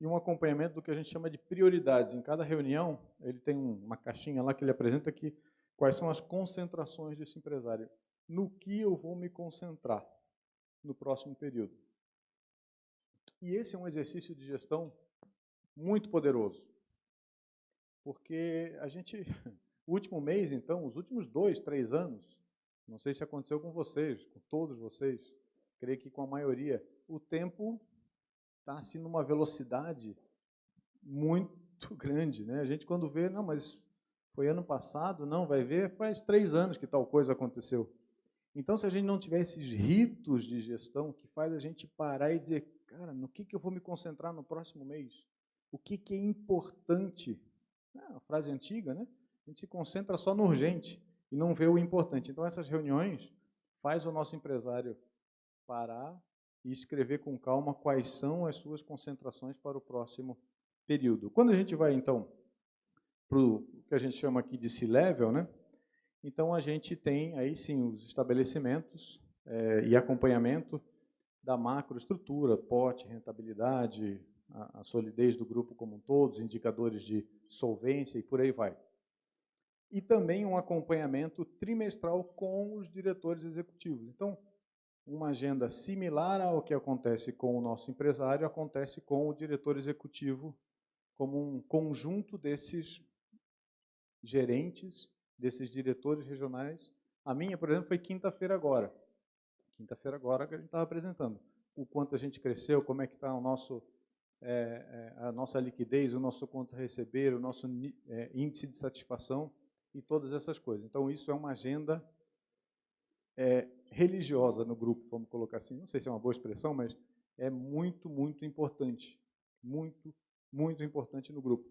e um acompanhamento do que a gente chama de prioridades. Em cada reunião, ele tem uma caixinha lá que ele apresenta que quais são as concentrações desse empresário. No que eu vou me concentrar no próximo período. E esse é um exercício de gestão muito poderoso, porque a gente, o último mês, então, os últimos 2, 3 anos, não sei se aconteceu com vocês, com todos vocês, creio que com a maioria, o tempo está assim numa velocidade muito grande, né? A gente quando vê, não, mas foi ano passado, não, vai ver, faz 3 anos que tal coisa aconteceu. Então, se a gente não tiver esses ritos de gestão que faz a gente parar e dizer, cara, no que eu vou me concentrar no próximo mês? O que é importante? A frase antiga, né? A gente se concentra só no urgente e não vê o importante. Então, essas reuniões faz o nosso empresário parar e escrever com calma quais são as suas concentrações para o próximo período. Quando a gente vai, então, para o que a gente chama aqui de C-Level, né? Então, a gente tem aí sim os estabelecimentos e acompanhamento da macroestrutura, POT, rentabilidade, a solidez do grupo como um todo, os indicadores de solvência e por aí vai. E também um acompanhamento trimestral com os diretores executivos. Então, uma agenda similar ao que acontece com o nosso empresário, acontece com o diretor executivo como um conjunto desses gerentes, desses diretores regionais. A minha, por exemplo, foi quinta-feira agora. Quinta-feira agora que a gente estava apresentando. O quanto a gente cresceu, como é que está o nosso, a nossa liquidez, o nosso contas a receber, o nosso índice de satisfação e todas essas coisas. Então, isso é uma agenda religiosa no grupo, vamos colocar assim. Não sei se é uma boa expressão, mas é muito, muito importante. Muito, muito importante no grupo.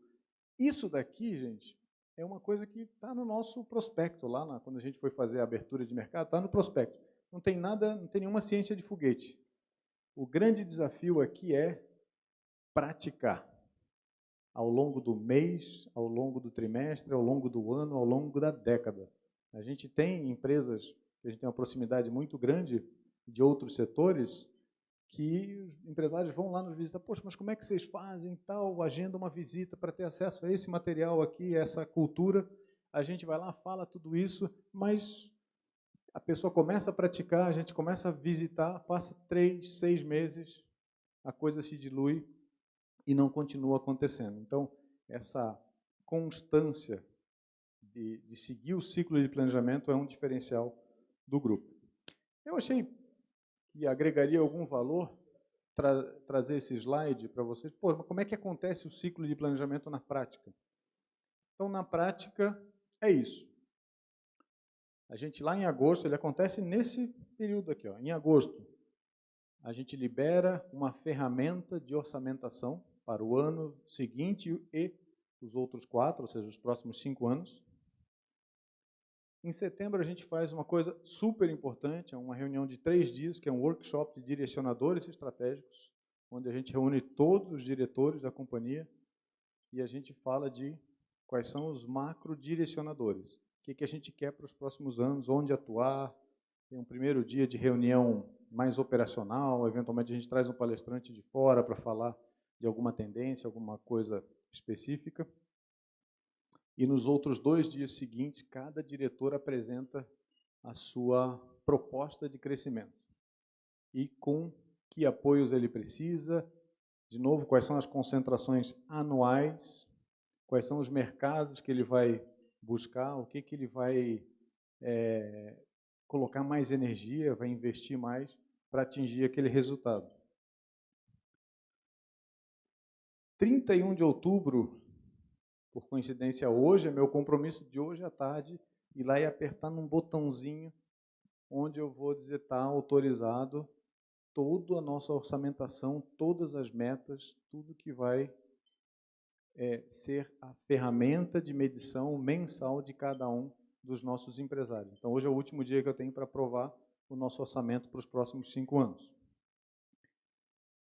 Isso daqui, gente, é uma coisa que está no nosso prospecto, lá quando a gente foi fazer a abertura de mercado, está no prospecto. Não tem nada, não tem nenhuma ciência de foguete. O grande desafio aqui é praticar ao longo do mês, ao longo do trimestre, ao longo do ano, ao longo da década. A gente tem empresas que a gente tem uma proximidade muito grande de outros setores que os empresários vão lá nos visitar, poxa, mas como é que vocês fazem tal, agenda uma visita para ter acesso a esse material aqui, essa cultura, a gente vai lá, fala tudo isso, mas a pessoa começa a praticar, a gente começa a visitar, passa 3, 6 meses, a coisa se dilui e não continua acontecendo. Então, essa constância de seguir o ciclo de planejamento é um diferencial do grupo. Eu achei que agregaria algum valor trazer esse slide para vocês. Pô, mas como é que acontece o ciclo de planejamento na prática? Então, na prática, é isso. A gente lá em agosto, ele acontece nesse período aqui, ó. Em agosto, a gente libera uma ferramenta de orçamentação, para o ano seguinte e os outros 4, ou seja, os próximos 5 anos. Em setembro, a gente faz uma coisa super importante, é uma reunião de 3 dias, que é um workshop de direcionadores estratégicos, onde a gente reúne todos os diretores da companhia e a gente fala de quais são os macro-direcionadores. O que a gente quer para os próximos anos, onde atuar. Tem um primeiro dia de reunião mais operacional, eventualmente a gente traz um palestrante de fora para falar de alguma tendência, alguma coisa específica. E nos outros 2 dias seguintes, cada diretor apresenta a sua proposta de crescimento. E com que apoios ele precisa, de novo, quais são as concentrações anuais, quais são os mercados que ele vai buscar, o que ele vai colocar mais energia, vai investir mais para atingir aquele resultado. 31 de outubro, por coincidência hoje, é meu compromisso de hoje à tarde, ir lá e apertar num botãozinho onde eu vou dizer está autorizado toda a nossa orçamentação, todas as metas, tudo que vai ser a ferramenta de medição mensal de cada um dos nossos empresários. Então, hoje é o último dia que eu tenho para aprovar o nosso orçamento para os próximos 5 anos.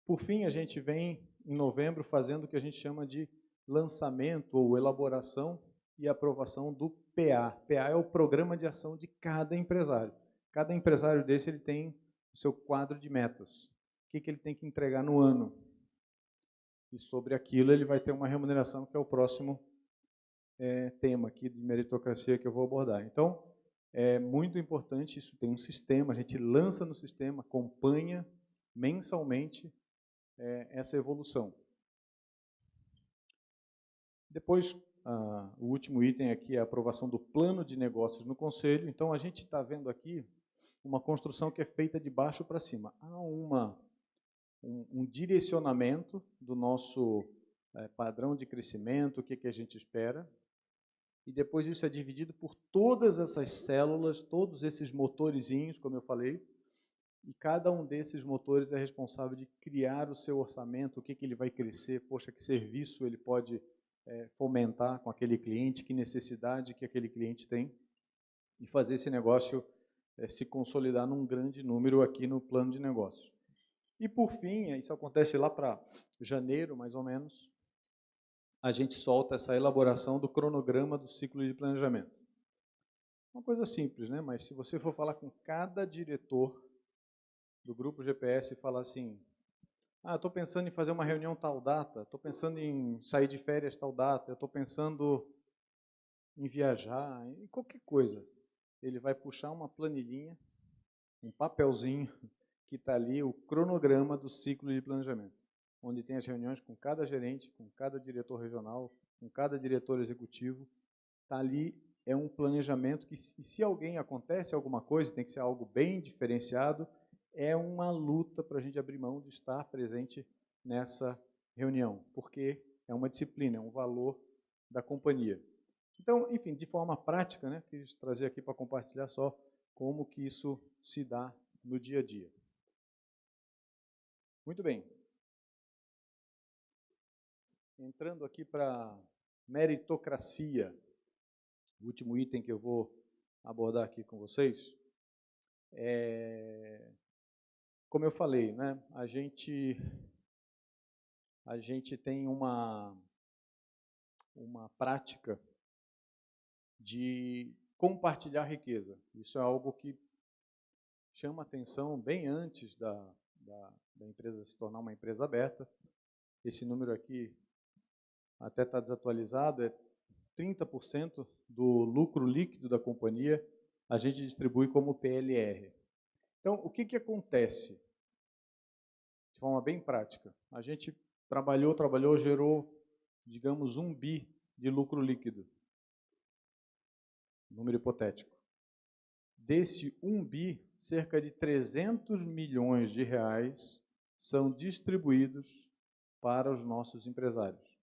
Por fim, a gente vem, em novembro, fazendo o que a gente chama de lançamento ou elaboração e aprovação do PA. PA é o Programa de Ação de cada empresário. Cada empresário desse ele tem o seu quadro de metas. O que ele tem que entregar no ano. E sobre aquilo ele vai ter uma remuneração, que é o próximo tema aqui de meritocracia que eu vou abordar. Então, é muito importante, isso tem um sistema, a gente lança no sistema, acompanha mensalmente essa evolução. Depois, o último item aqui é a aprovação do plano de negócios no Conselho. Então, a gente está vendo aqui uma construção que é feita de baixo para cima. Há um direcionamento do nosso padrão de crescimento, o que a gente espera, e depois isso é dividido por todas essas células, todos esses motorizinhos, como eu falei, e cada um desses motores é responsável de criar o seu orçamento, o que ele vai crescer, poxa, que serviço ele pode fomentar com aquele cliente, que necessidade que aquele cliente tem, e fazer esse negócio se consolidar num grande número aqui no plano de negócios. E, por fim, isso acontece lá para janeiro, mais ou menos, a gente solta essa elaboração do cronograma do ciclo de planejamento. Uma coisa simples, né? Mas se você for falar com cada diretor do Grupo GPS e falar assim, estou pensando em fazer uma reunião tal data, estou pensando em sair de férias tal data, estou pensando em viajar, em qualquer coisa. Ele vai puxar uma planilhinha, um papelzinho, que está ali o cronograma do ciclo de planejamento, onde tem as reuniões com cada gerente, com cada diretor regional, com cada diretor executivo. Está ali, é um planejamento que, se acontece alguma coisa, tem que ser algo bem diferenciado, é uma luta para a gente abrir mão de estar presente nessa reunião, porque é uma disciplina, é um valor da companhia. Então, enfim, de forma prática, né, quis trazer aqui para compartilhar só como que isso se dá no dia a dia. Muito bem. Entrando aqui para meritocracia, o último item que eu vou abordar aqui com vocês, como eu falei, né, a gente tem uma prática de compartilhar riqueza. Isso é algo que chama atenção bem antes da empresa se tornar uma empresa aberta. Esse número aqui até está desatualizado, é 30% do lucro líquido da companhia a gente distribui como PLR. Então, o que acontece? De forma bem prática, a gente trabalhou, gerou, digamos, 1 bi de lucro líquido. Número hipotético. Desse 1 bi, cerca de 300 milhões de reais são distribuídos para os nossos empresários.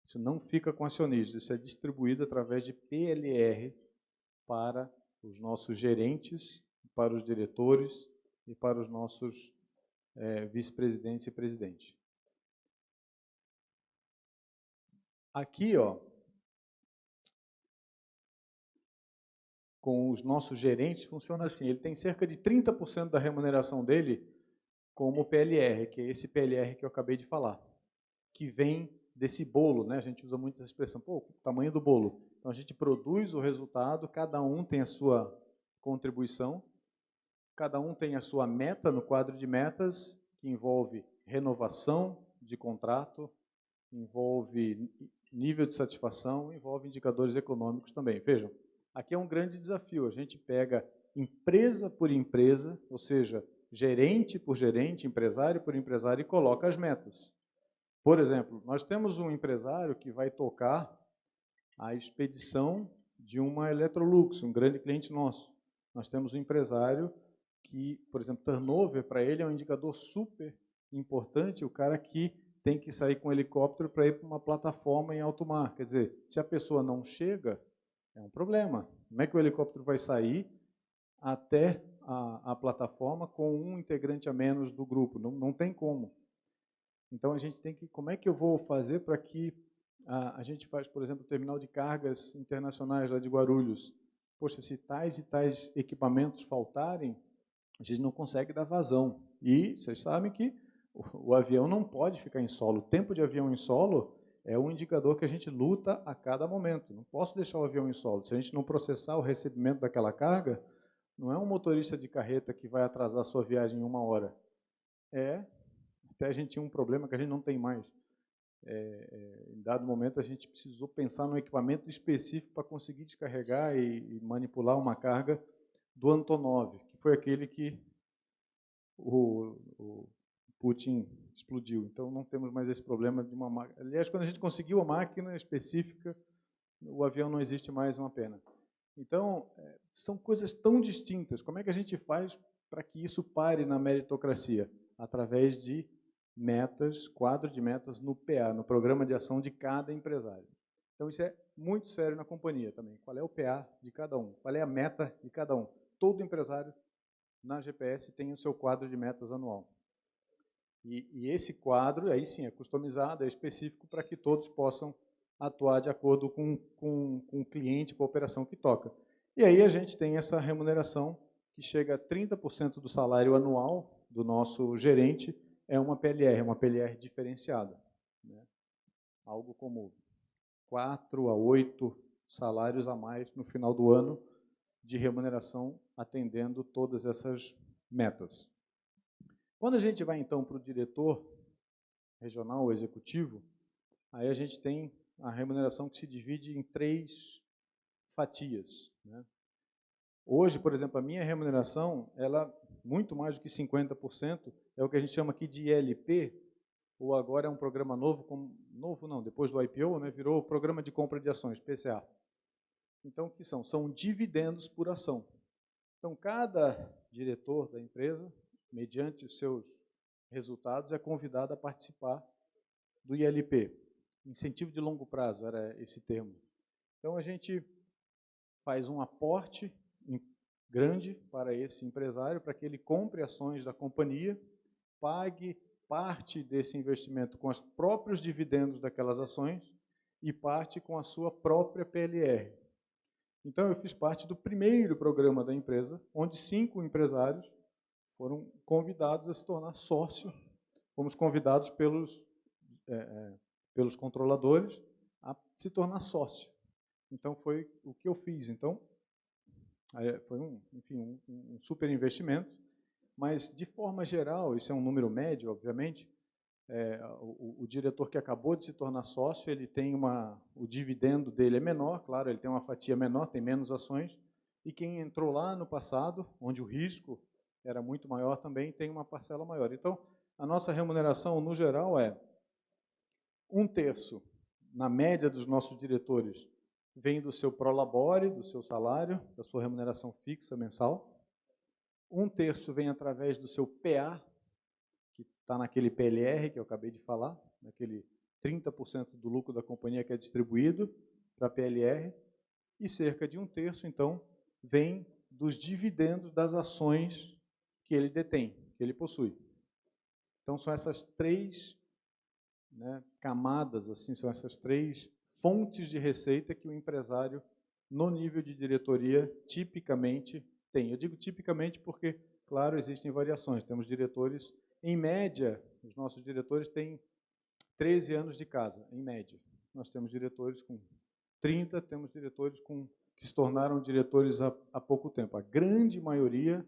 Isso não fica com acionistas, isso é distribuído através de PLR para os nossos gerentes, para os diretores e para os nossos vice-presidentes e presidentes. Aqui, ó, com os nossos gerentes, funciona assim. Ele tem cerca de 30% da remuneração dele como PLR, que é esse PLR que eu acabei de falar, que vem desse bolo, né? A gente usa muito essa expressão, pô, o tamanho do bolo. Então, a gente produz o resultado, cada um tem a sua contribuição, cada um tem a sua meta no quadro de metas, que envolve renovação de contrato, envolve nível de satisfação, envolve indicadores econômicos também. Vejam, aqui é um grande desafio. A gente pega empresa por empresa, ou seja, gerente por gerente, empresário por empresário, e coloca as metas. Por exemplo, nós temos um empresário que vai tocar a expedição de uma Electrolux, um grande cliente nosso. Nós temos um empresário que, por exemplo, turnover para ele é um indicador super importante, o cara que tem que sair com um helicóptero para ir para uma plataforma em alto mar. Quer dizer, se a pessoa não chega, é um problema. Como é que o helicóptero vai sair até a plataforma com um integrante a menos do grupo? Não tem como. Então, a gente tem que... Como é que eu vou fazer para que a gente faz, por exemplo, o terminal de cargas internacionais lá de Guarulhos? Poxa, se tais e tais equipamentos faltarem, a gente não consegue dar vazão. E vocês sabem que o avião não pode ficar em solo. O tempo de avião em solo é um indicador que a gente luta a cada momento. Não posso deixar o avião em solo. Se a gente não processar o recebimento daquela carga, não é um motorista de carreta que vai atrasar a sua viagem em 1 hora. Até a gente tinha um problema que a gente não tem mais. Em dado momento, a gente precisou pensar num equipamento específico para conseguir descarregar e manipular uma carga do Antonov, que foi aquele que o Putin explodiu. Então, não temos mais esse problema de uma máquina. Aliás, quando a gente conseguiu a máquina específica, o avião não existe mais, uma pena. Então, são coisas tão distintas. Como é que a gente faz para que isso pare na meritocracia? Através de metas, quadro de metas no PA, no Programa de Ação de cada empresário. Então, isso é muito sério na companhia também. Qual é o PA de cada um? Qual é a meta de cada um? Todo empresário na GPS tem o seu quadro de metas anual. E esse quadro, aí sim, é customizado, é específico para que todos possam atuar de acordo com o cliente, com a operação que toca. E aí a gente tem essa remuneração que chega a 30% do salário anual do nosso gerente, é uma PLR diferenciada. Né? Algo como 4 a 8 salários a mais no final do ano de remuneração, atendendo todas essas metas. Quando a gente vai, então, para o diretor regional ou executivo, aí a gente tem a remuneração que se divide em 3 fatias. Né? Hoje, por exemplo, a minha remuneração, ela, muito mais do que 50%, é o que a gente chama aqui de ILP, ou agora é um programa novo, depois do IPO, né, virou o Programa de Compra de Ações, PCA. Então, o que são? São dividendos por ação. Então, cada diretor da empresa, mediante os seus resultados, é convidado a participar do ILP. Incentivo de longo prazo, era esse termo. Então, a gente faz um aporte grande para esse empresário, para que ele compre ações da companhia, pague parte desse investimento com os próprios dividendos daquelas ações e parte com a sua própria PLR. Então, eu fiz parte do primeiro programa da empresa, onde 5 empresários foram convidados a se tornar sócio. Fomos convidados pelos controladores a se tornar sócio. Então, foi o que eu fiz. Então, foi um super investimento, mas, de forma geral, isso é um número médio, obviamente, o diretor que acabou de se tornar sócio, ele tem o dividendo dele é menor, claro, ele tem uma fatia menor, tem menos ações, e quem entrou lá no passado, onde o risco era muito maior, também tem uma parcela maior. Então, a nossa remuneração, no geral, é 1/3, na média dos nossos diretores, vem do seu prolabore, do seu salário, da sua remuneração fixa mensal. 1/3 vem através do seu PA, que está naquele PLR que eu acabei de falar, naquele 30% do lucro da companhia que é distribuído para a PLR, e cerca de 1/3, então, vem dos dividendos das ações que ele detém, que ele possui. Então, são essas 3 camadas, assim, são essas 3 fontes de receita que o empresário, no nível de diretoria, tipicamente tem. Eu digo tipicamente porque, claro, existem variações. Temos diretores, em média, os nossos diretores têm 13 anos de casa, em média. Nós temos diretores com 30, temos diretores que se tornaram diretores há pouco tempo. A grande maioria,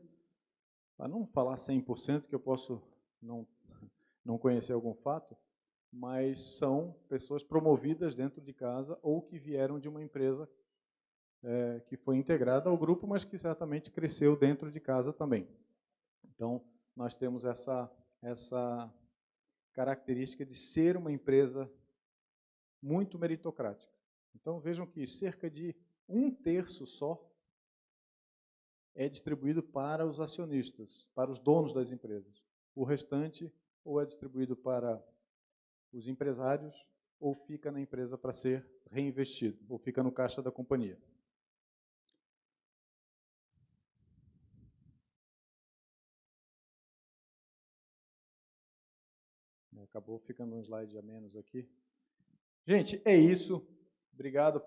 para não falar 100%, que eu posso não conhecer algum fato, mas são pessoas promovidas dentro de casa ou que vieram de uma empresa que foi integrada ao grupo, mas que certamente cresceu dentro de casa também. Então, nós temos essa característica de ser uma empresa muito meritocrática. Então, vejam que cerca de 1/3 só é distribuído para os acionistas, para os donos das empresas. O restante ou é distribuído para os empresários ou fica na empresa para ser reinvestido, ou fica no caixa da companhia. Acabou ficando um slide a menos aqui. Gente, é isso. Obrigado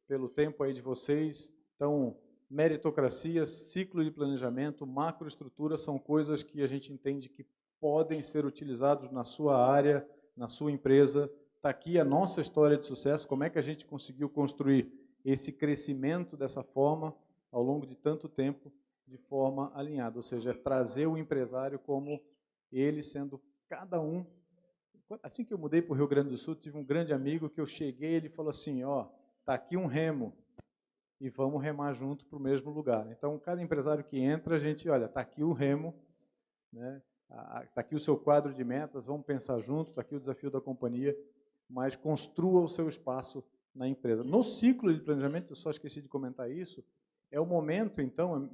pelo tempo aí de vocês. Então, meritocracia, ciclo de planejamento, macroestrutura são coisas que a gente entende que podem ser utilizados na sua área, na sua empresa. Está aqui a nossa história de sucesso, como é que a gente conseguiu construir esse crescimento dessa forma, ao longo de tanto tempo, de forma alinhada, ou seja, trazer o empresário como ele sendo cada um. Assim que eu mudei para o Rio Grande do Sul, tive um grande amigo que eu cheguei, ele falou assim, ó, está aqui um remo, e vamos remar junto para o mesmo lugar. Então, cada empresário que entra, a gente, olha, está aqui o remo, né? Está aqui o seu quadro de metas, vamos pensar junto, está aqui o desafio da companhia, mas construa o seu espaço na empresa. No ciclo de planejamento, eu só esqueci de comentar isso, é o momento, então,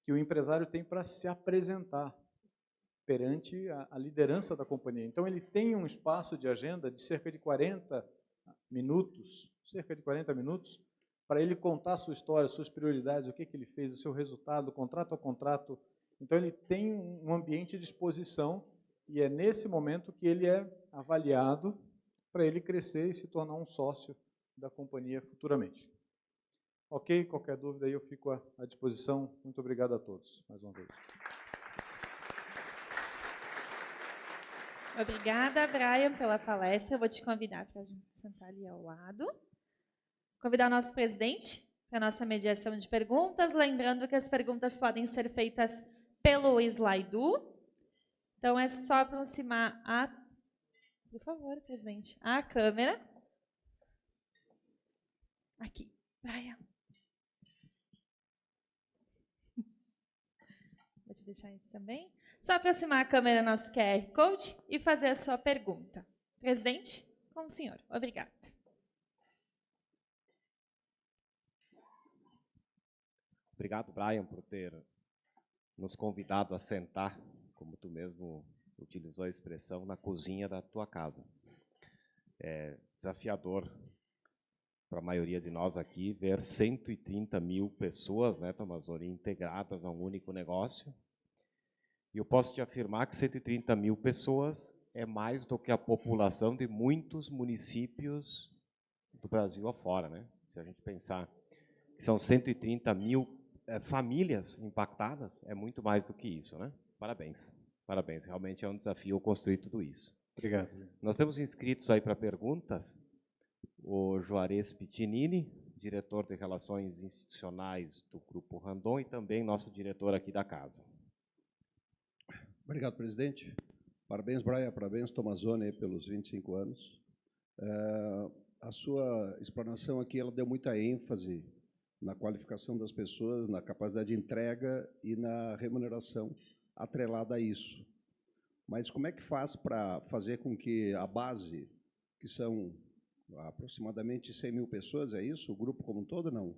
que o empresário tem para se apresentar perante a liderança da companhia. Então, ele tem um espaço de agenda de cerca de 40 minutos, para ele contar a sua história, suas prioridades, o que ele fez, o seu resultado, contrato a contrato. Então, ele tem um ambiente de exposição e é nesse momento que ele é avaliado para ele crescer e se tornar um sócio da companhia futuramente. Ok? Qualquer dúvida aí eu fico à disposição. Muito obrigado a todos, mais uma vez. Obrigada, Brian, pela palestra. Eu vou te convidar para a gente sentar ali ao lado. Convidar o nosso presidente para a nossa mediação de perguntas. Lembrando que as perguntas podem ser feitas pelo Slido. Então, é só aproximar por favor, presidente, a câmera. Aqui, Brian. Vou te deixar isso também. Só aproximar a câmera do nosso QR Code e fazer a sua pergunta. Presidente, com o senhor. Obrigada. Obrigado, Brian, por ter nos convidado a sentar, como tu mesmo utilizou a expressão, na cozinha da tua casa. É desafiador para a maioria de nós aqui ver 130 mil pessoas, né, Tomazoni, integradas a um único negócio. E eu posso te afirmar que 130 mil pessoas é mais do que a população de muitos municípios do Brasil afora, né? Se a gente pensar que são 130 mil famílias impactadas, é muito mais do que isso, né? Parabéns. Parabéns. Realmente é um desafio construir tudo isso. Obrigado. Nós temos inscritos aí para perguntas o Juarez Pitinini, diretor de Relações Institucionais do Grupo Randon e também nosso diretor aqui da casa. Obrigado, presidente. Parabéns, Brian, parabéns, Tomazoni, pelos 25 anos. A sua explanação aqui, ela deu muita ênfase na qualificação das pessoas, na capacidade de entrega e na remuneração atrelada a isso. Mas como é que faz para fazer com que a base, que são aproximadamente 100 mil pessoas, é isso? O grupo como um todo, não?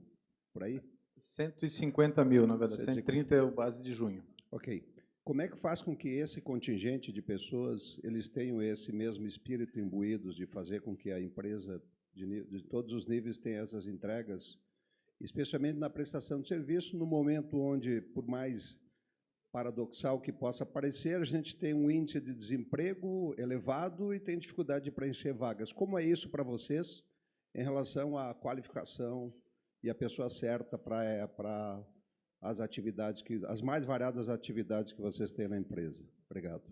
Por aí? 150 mil, na verdade. 130 é o base de junho. Ok. Como é que faz com que esse contingente de pessoas, eles tenham esse mesmo espírito imbuídos de fazer com que a empresa, de todos os níveis, tenha essas entregas, especialmente na prestação de serviço, no momento onde, por mais paradoxal que possa parecer, a gente tem um índice de desemprego elevado e tem dificuldade de preencher vagas. Como é isso para vocês? em relação à qualificação e a pessoa certa para as atividades, as mais variadas atividades que vocês têm na empresa. Obrigado.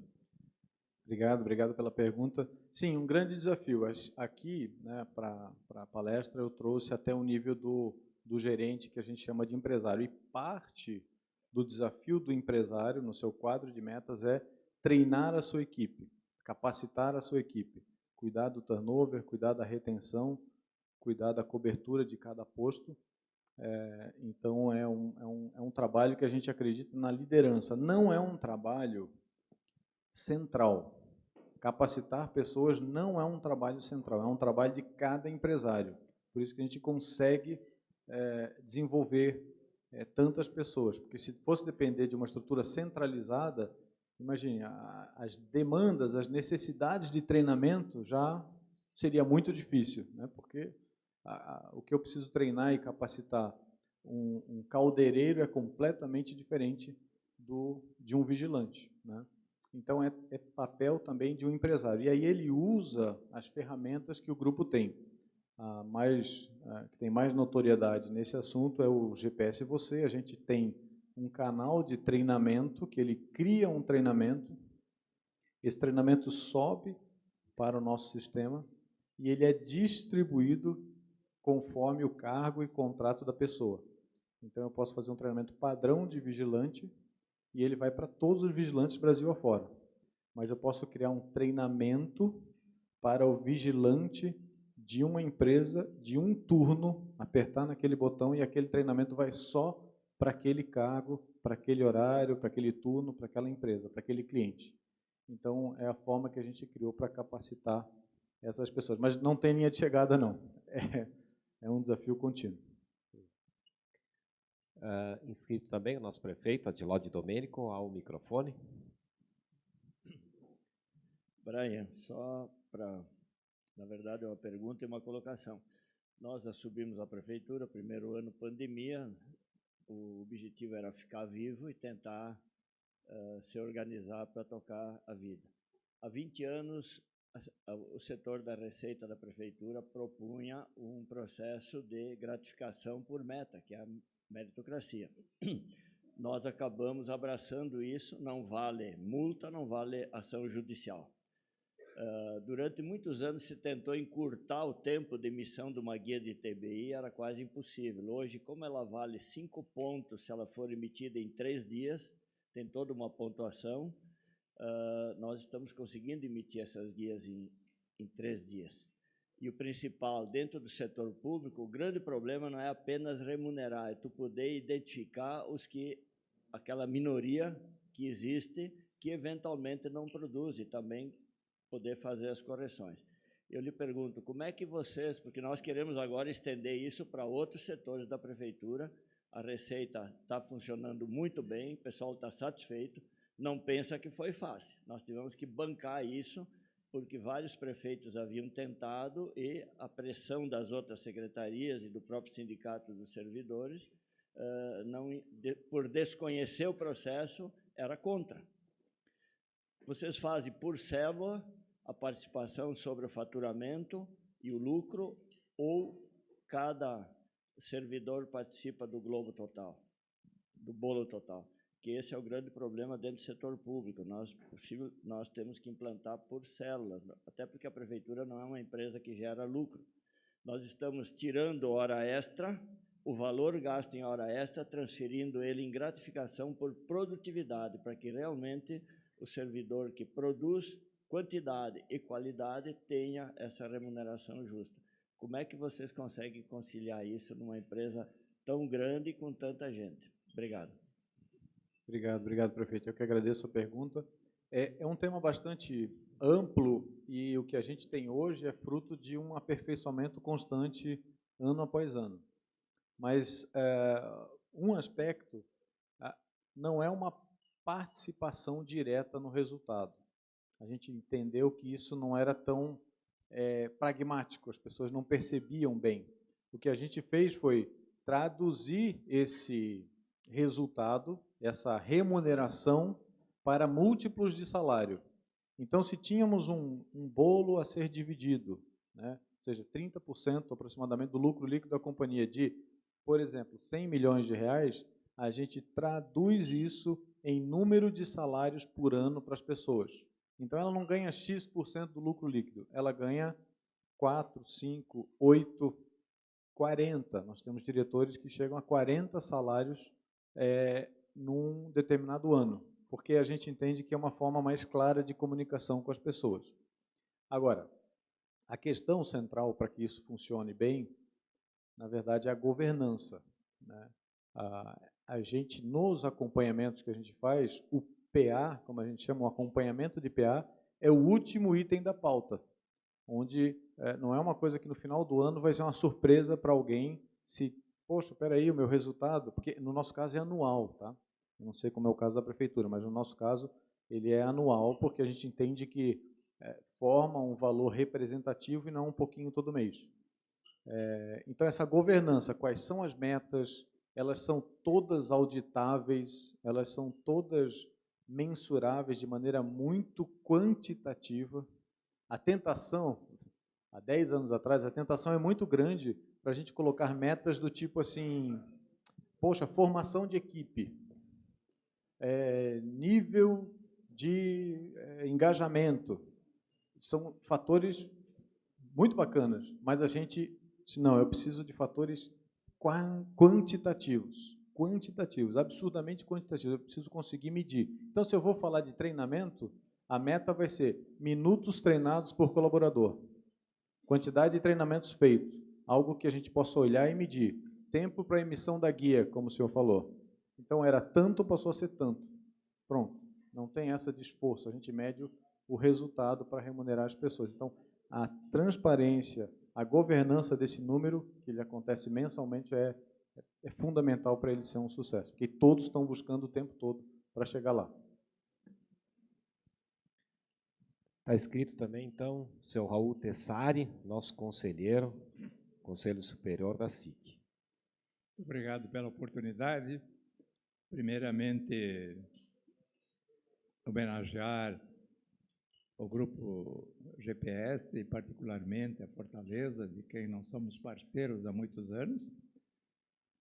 Obrigado pela pergunta. Sim, um grande desafio. Aqui, né, para a palestra, eu trouxe até o nível do gerente, que a gente chama de empresário. E parte do desafio do empresário, no seu quadro de metas, é treinar a sua equipe, capacitar a sua equipe, cuidar do turnover, cuidar da retenção, cuidar da cobertura de cada posto. Então, é um trabalho que a gente acredita na liderança. Não é um trabalho central. Capacitar pessoas não é um trabalho central, é um trabalho de cada empresário. Por isso que a gente consegue desenvolver tantas pessoas, porque se fosse depender de uma estrutura centralizada, imagine, as demandas, as necessidades de treinamento já seria muito difícil, né? Porque o que eu preciso treinar e capacitar um caldeireiro é completamente diferente de um vigilante, né? Então, é papel também de um empresário. E aí ele usa as ferramentas que o grupo tem. Que tem mais notoriedade nesse assunto é o GPS Você. A gente tem um canal de treinamento, que ele cria um treinamento. Esse treinamento sobe para o nosso sistema e ele é distribuído conforme o cargo e contrato da pessoa. Então, eu posso fazer um treinamento padrão de vigilante e ele vai para todos os vigilantes Brasil afora. Mas eu posso criar um treinamento para o vigilante de uma empresa, de um turno, apertar naquele botão e aquele treinamento vai só para aquele cargo, para aquele horário, para aquele turno, para aquela empresa, para aquele cliente. Então, é a forma que a gente criou para capacitar essas pessoas. Mas não tem linha de chegada, não. É um desafio contínuo. Inscrito também o nosso prefeito, Adilode Domênico, ao microfone. Brian, só para, na verdade, uma pergunta e uma colocação. Nós assumimos a prefeitura, primeiro ano pandemia, o objetivo era ficar vivo e tentar se organizar para tocar a vida. Há 20 anos, o setor da Receita da Prefeitura propunha um processo de gratificação por meta, que é a meritocracia. Nós acabamos abraçando isso, não vale multa, não vale ação judicial. Durante muitos anos se tentou encurtar o tempo de emissão de uma guia de TBI, era quase impossível. Hoje, como ela vale 5 pontos se ela for emitida em 3 dias, tem toda uma pontuação, nós estamos conseguindo emitir essas guias em 3 dias. E o principal, dentro do setor público, o grande problema não é apenas remunerar, é tu poder identificar aquela minoria que existe, que eventualmente não produz, e também poder fazer as correções. Eu lhe pergunto, como é que vocês, porque nós queremos agora estender isso para outros setores da prefeitura, a Receita está funcionando muito bem, o pessoal está satisfeito, não pensa que foi fácil, nós tivemos que bancar isso, porque vários prefeitos haviam tentado e a pressão das outras secretarias e do próprio sindicato dos servidores, por desconhecer o processo, era contra. Vocês fazem por célula a participação sobre o faturamento e o lucro, ou cada servidor participa do globo total, do bolo total? Que esse é o grande problema dentro do setor público. Nós temos que implantar por células, até porque a prefeitura não é uma empresa que gera lucro. Nós estamos tirando hora extra, o valor gasto em hora extra, transferindo ele em gratificação por produtividade, para que realmente o servidor que produz quantidade e qualidade tenha essa remuneração justa. Como é que vocês conseguem conciliar isso numa empresa tão grande e com tanta gente? Obrigado. Obrigado, prefeito. Eu que agradeço a pergunta. É um tema bastante amplo e o que a gente tem hoje é fruto de um aperfeiçoamento constante ano após ano. Mas um aspecto não é uma participação direta no resultado. A gente entendeu que isso não era tão pragmático, as pessoas não percebiam bem. O que a gente fez foi traduzir esse resultado, essa remuneração, para múltiplos de salário. Então, se tínhamos um bolo a ser dividido, né, ou seja, 30% aproximadamente do lucro líquido da companhia de, por exemplo, 100 milhões de reais, a gente traduz isso em número de salários por ano para as pessoas. Então, ela não ganha X% do lucro líquido, ela ganha 4, 5, 8, 40. Nós temos diretores que chegam a 40 salários num determinado ano, porque a gente entende que é uma forma mais clara de comunicação com as pessoas. Agora, a questão central para que isso funcione bem, na verdade, é a governança, né? A gente, nos acompanhamentos que a gente faz, o PA, como a gente chama, o acompanhamento de PA, é o último item da pauta, onde não é uma coisa que no final do ano vai ser uma surpresa para alguém se, poxa, espera aí, o meu resultado, porque no nosso caso é anual, tá? Eu não sei como é o caso da prefeitura, mas no nosso caso ele é anual, porque a gente entende que forma um valor representativo e não um pouquinho todo mês. Então, essa governança, quais são as metas, elas são todas auditáveis, elas são todas mensuráveis de maneira muito quantitativa. A tentação, há 10 anos atrás, a tentação é muito grande para a gente colocar metas do tipo assim, poxa, formação de equipe, nível de engajamento, são fatores muito bacanas, mas a gente, não, eu preciso de fatores quantitativos, absurdamente quantitativos, eu preciso conseguir medir. Então, se eu vou falar de treinamento, a meta vai ser minutos treinados por colaborador, quantidade de treinamentos feitos, algo que a gente possa olhar e medir, tempo para emissão da guia, como o senhor falou. Então, era tanto, passou a ser tanto. Pronto, não tem essa de esforço, a gente mede o resultado para remunerar as pessoas. Então, a transparência, a governança desse número, que ele acontece mensalmente, é fundamental para ele ser um sucesso, porque todos estão buscando o tempo todo para chegar lá. Está escrito também, então, seu Raul Tessari, nosso conselheiro, Conselho Superior da SIC. Muito obrigado pela oportunidade. Primeiramente, homenagear o Grupo GPS, e particularmente a Fortaleza, de quem nós somos parceiros há muitos anos.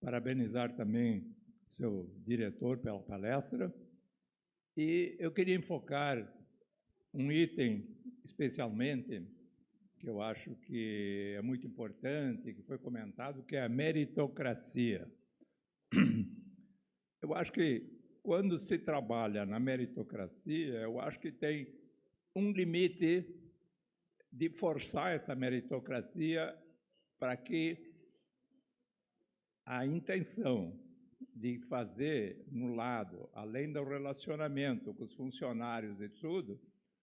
Parabenizar também seu diretor pela palestra. E eu queria enfocar um item, especialmente, que eu acho que é muito importante, que foi comentado, que é a meritocracia. Eu acho que, quando se trabalha na meritocracia, eu acho que tem um limite de forçar essa meritocracia para que a intenção de fazer no lado, além do relacionamento com os funcionários e tudo,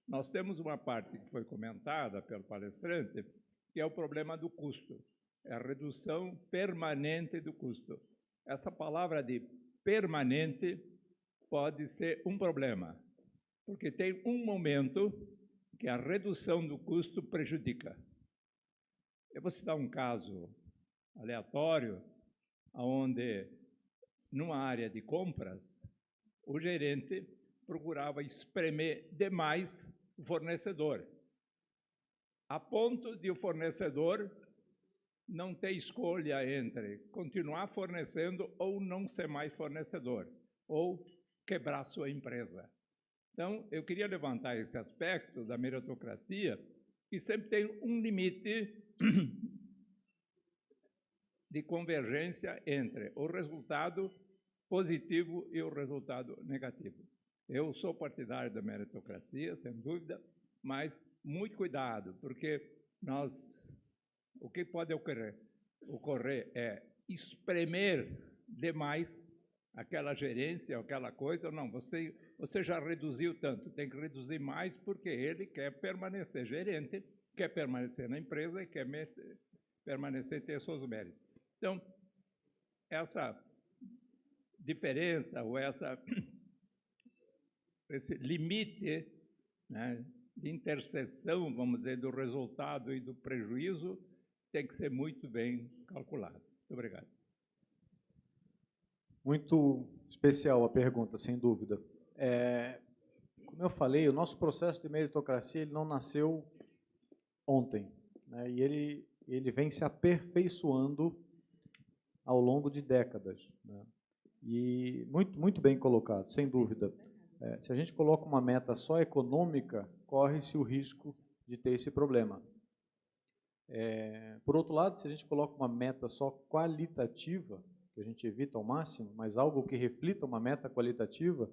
nós temos uma parte que foi comentada pelo palestrante, que é o problema do custo, é a redução permanente do custo. Essa palavra de permanente pode ser um problema, porque tem um momento que a redução do custo prejudica. Eu vou citar um caso aleatório, onde, numa área de compras, o gerente procurava espremer demais o fornecedor, a ponto de o fornecedor não ter escolha entre continuar fornecendo ou não ser mais fornecedor, ou quebrar sua empresa. Então, eu queria levantar esse aspecto da meritocracia, que sempre tem um limite de convergência entre o resultado positivo e o resultado negativo. Eu sou partidário da meritocracia, sem dúvida, mas muito cuidado, porque o que pode ocorrer é espremer demais aquela gerência, aquela coisa. Não, você já reduziu tanto, tem que reduzir mais, porque ele quer permanecer gerente, quer permanecer na empresa e quer permanecer e ter seus méritos. Então, essa diferença, ou esse limite, né, de interseção, vamos dizer, do resultado e do prejuízo, tem que ser muito bem calculado. Muito obrigado. Muito especial a pergunta, sem dúvida. Como eu falei, o nosso processo de meritocracia ele não nasceu ontem. né, e ele vem se aperfeiçoando ao longo de décadas, né? E muito bem colocado, sem dúvida. Se a gente coloca uma meta só econômica, corre-se o risco de ter esse problema. Por outro lado, se a gente coloca uma meta só qualitativa, que a gente evita ao máximo, mas algo que reflita uma meta qualitativa,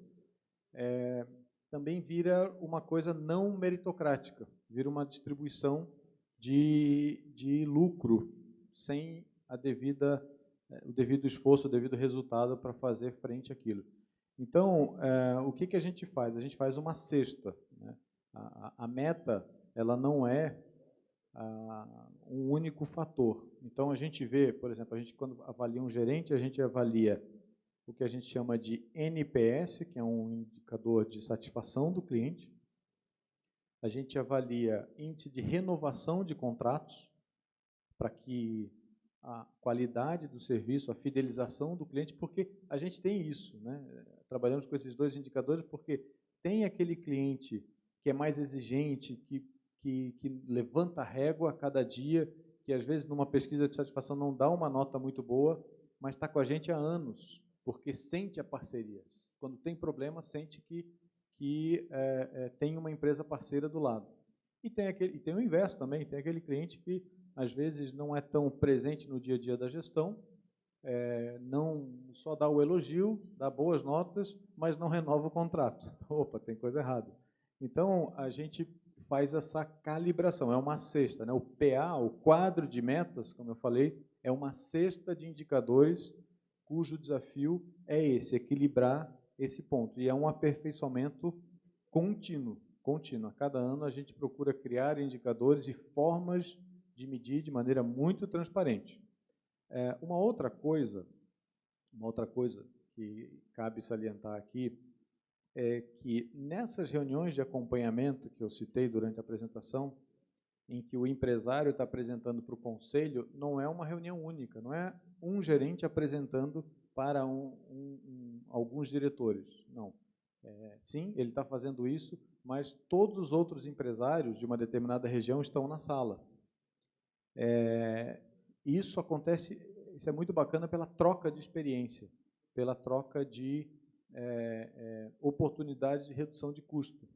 também vira uma coisa não meritocrática, vira uma distribuição de lucro sem o devido esforço, o devido resultado para fazer frente àquilo. Então, o que a gente faz? A gente faz uma cesta, né? A meta, ela não é um único fator. Então, a gente vê, por exemplo, a gente quando avalia um gerente, a gente avalia o que a gente chama de NPS, que é um indicador de satisfação do cliente. A gente avalia índice de renovação de contratos, para que a qualidade do serviço, a fidelização do cliente, porque a gente tem isso, né? Trabalhamos com esses dois indicadores porque tem aquele cliente que é mais exigente, que levanta a régua a cada dia, que às vezes numa pesquisa de satisfação não dá uma nota muito boa, mas está com a gente há anos, porque sente a parceria. Quando tem problema, sente que tem uma empresa parceira do lado. E tem o inverso também, tem aquele cliente que às vezes não é tão presente no dia a dia da gestão, não só dá o elogio, dá boas notas, mas não renova o contrato. Opa, tem coisa errada. Então, a gente faz essa calibração, é uma cesta, né? O PA, o quadro de metas, como eu falei, é uma cesta de indicadores cujo desafio é esse, equilibrar esse ponto. E é um aperfeiçoamento contínuo. A cada ano a gente procura criar indicadores e formas de medir de maneira muito transparente. Uma outra coisa que cabe salientar aqui é que nessas reuniões de acompanhamento que eu citei durante a apresentação, em que o empresário está apresentando para o conselho, não é uma reunião única, não é um gerente apresentando para alguns diretores, não. Sim, ele está fazendo isso, mas todos os outros empresários de uma determinada região estão na sala. Isso acontece, isso é muito bacana pela troca de experiência, pela troca de oportunidade de redução de custo.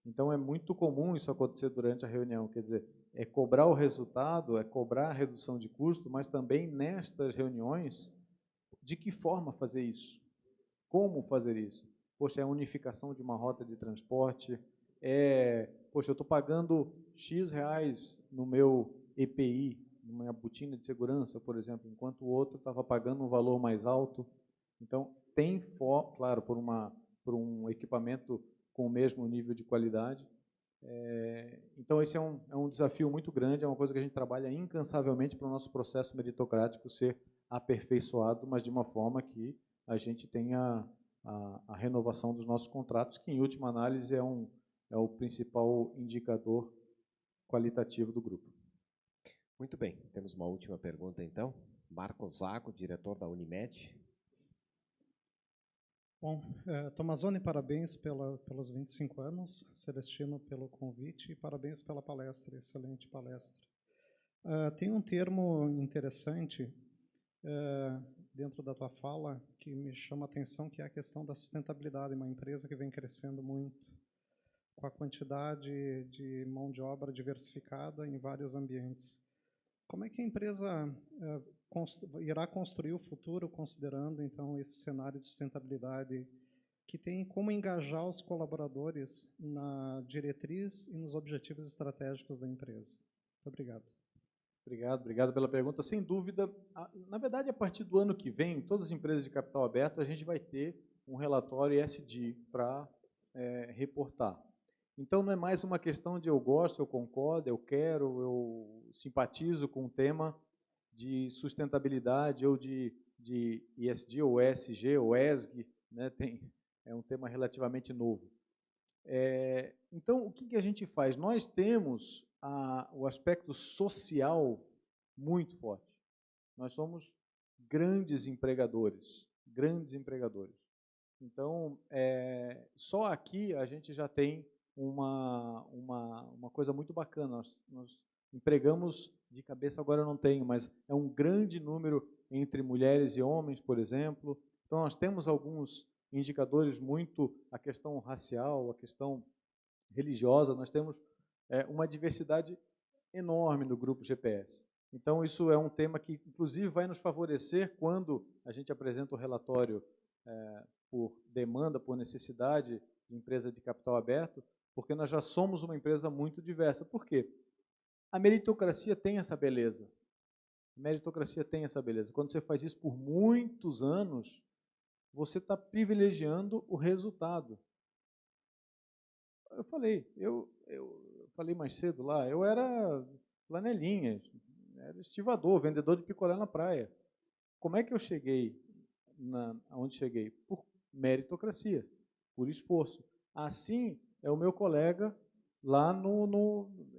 Então, é muito comum isso acontecer durante a reunião, quer dizer, é cobrar o resultado, é cobrar a redução de custo, mas também nestas reuniões, de que forma fazer isso? Como fazer isso? Poxa, é a unificação de uma rota de transporte, poxa, eu estou pagando X reais no meu EPI, numa botina de segurança, por exemplo, enquanto o outro estava pagando um valor mais alto. Então, claro, por um equipamento com o mesmo nível de qualidade. Então, esse é um desafio muito grande, é uma coisa que a gente trabalha incansavelmente para o nosso processo meritocrático ser aperfeiçoado, mas de uma forma que a gente tenha a renovação dos nossos contratos, que, em última análise, é o principal indicador qualitativo do grupo. Muito bem, temos uma última pergunta, então. Marcos Zago, diretor da Unimed. Bom, Tomazoni, parabéns pelos 25 anos, Celestino pelo convite e parabéns pela palestra, excelente palestra. Tem um termo interessante dentro da tua fala que me chama a atenção, que é a questão da sustentabilidade, uma empresa que vem crescendo muito, com a quantidade de mão de obra diversificada em vários ambientes. Como é que a empresa irá construir o futuro, considerando, então, esse cenário de sustentabilidade que tem como engajar os colaboradores na diretriz e nos objetivos estratégicos da empresa? Muito obrigado. Obrigado pela pergunta. Sem dúvida, na verdade, a partir do ano que vem, todas as empresas de capital aberto, a gente vai ter um relatório ESG para reportar. Então, não é mais uma questão de eu gosto, eu concordo, eu quero, eu simpatizo com o tema de sustentabilidade ou de ESG, ou ESG, ou ESG, né? É um tema relativamente novo. Então, o que a gente faz? Nós temos o aspecto social muito forte. Nós somos grandes empregadores. Então, só aqui a gente já tem uma coisa muito bacana. Nós empregamos, de cabeça agora eu não tenho, mas é um grande número entre mulheres e homens, por exemplo. Então, nós temos alguns indicadores muito, a questão racial, a questão religiosa, nós temos uma diversidade enorme no grupo GPS. Então, isso é um tema que, inclusive, vai nos favorecer quando a gente apresenta o relatório por demanda, por necessidade de empresa de capital aberto, porque nós já somos uma empresa muito diversa. Por quê? A meritocracia tem essa beleza. A meritocracia tem essa beleza. Quando você faz isso por muitos anos, você está privilegiando o resultado. Eu falei mais cedo lá, eu era flanelinha, era estivador, vendedor de picolé na praia. Como é que eu cheguei onde cheguei? Por meritocracia, por esforço. Assim é o meu colega lá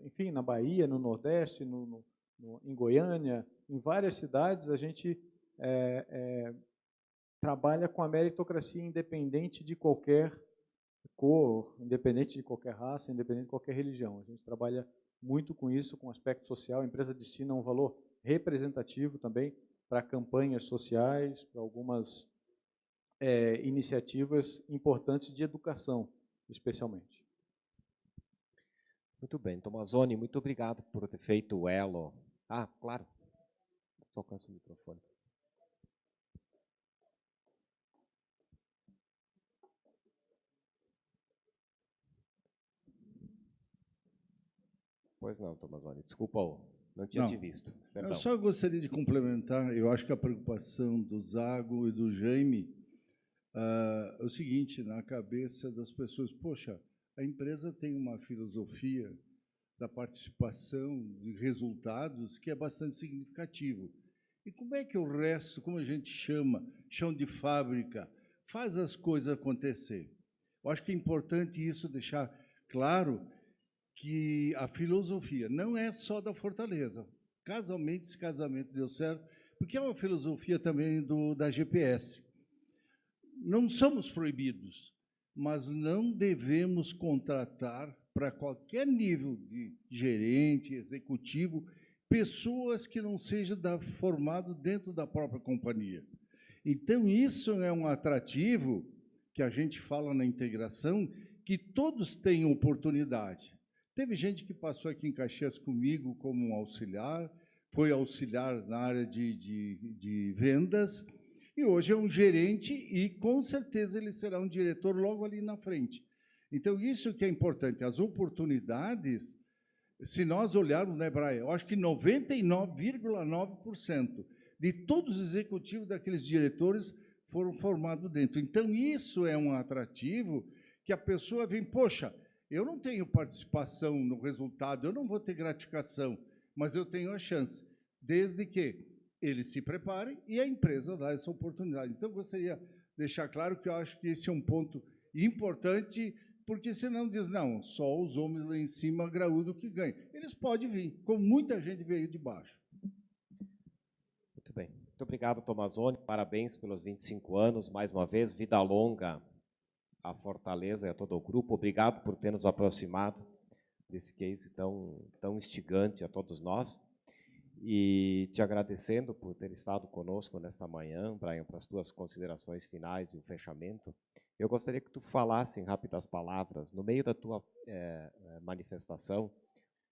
enfim, na Bahia, no Nordeste, em Goiânia, em várias cidades, a gente trabalha com a meritocracia independente de qualquer cor, independente de qualquer raça, independente de qualquer religião. A gente trabalha muito com isso, com o aspecto social. A empresa destina um valor representativo também para campanhas sociais, para algumas iniciativas importantes de educação, especialmente. Muito bem. Tomazoni, muito obrigado por ter feito o elo. Ah, claro. Só alcança o microfone. Pois não, Tomazoni. Desculpa, não tinha te visto. Perdão. Eu só gostaria de complementar. Eu acho que a preocupação do Zago e do Jaime é o seguinte, na cabeça das pessoas. Poxa, a empresa tem uma filosofia da participação de resultados que é bastante significativo. E como é que o resto, como a gente chama, chão de fábrica, faz as coisas acontecer? Eu acho que é importante isso deixar claro, que a filosofia não é só da Fortaleza. Casualmente, esse casamento deu certo, porque é uma filosofia também da GPS. Não somos proibidos, mas não devemos contratar para qualquer nível de gerente, executivo, pessoas que não sejam formado dentro da própria companhia. Então, isso é um atrativo que a gente fala na integração, que todos têm oportunidade. Teve gente que passou aqui em Caxias comigo como um auxiliar, foi auxiliar na área de vendas, e hoje é um gerente e, com certeza, ele será um diretor logo ali na frente. Então, isso que é importante, as oportunidades, se nós olharmos, né, Brian, eu acho que 99,9% de todos os executivos daqueles diretores foram formados dentro. Então, isso é um atrativo que a pessoa vem, poxa, eu não tenho participação no resultado, eu não vou ter gratificação, mas eu tenho a chance, desde que eles se preparem e a empresa dá essa oportunidade. Então, eu gostaria de deixar claro que eu acho que esse é um ponto importante, porque senão diz, não, só os homens lá em cima, graúdo, que ganham. Eles podem vir, como muita gente veio de baixo. Muito bem. Muito obrigado, Tomazoni. Parabéns pelos 25 anos. Mais uma vez, vida longa à Fortaleza e a todo o grupo. Obrigado por ter nos aproximado desse case tão instigante a todos nós. E te agradecendo por ter estado conosco nesta manhã, Brian, para as tuas considerações finais e o fechamento. Eu gostaria que tu falasse em rápidas palavras. No meio da tua manifestação,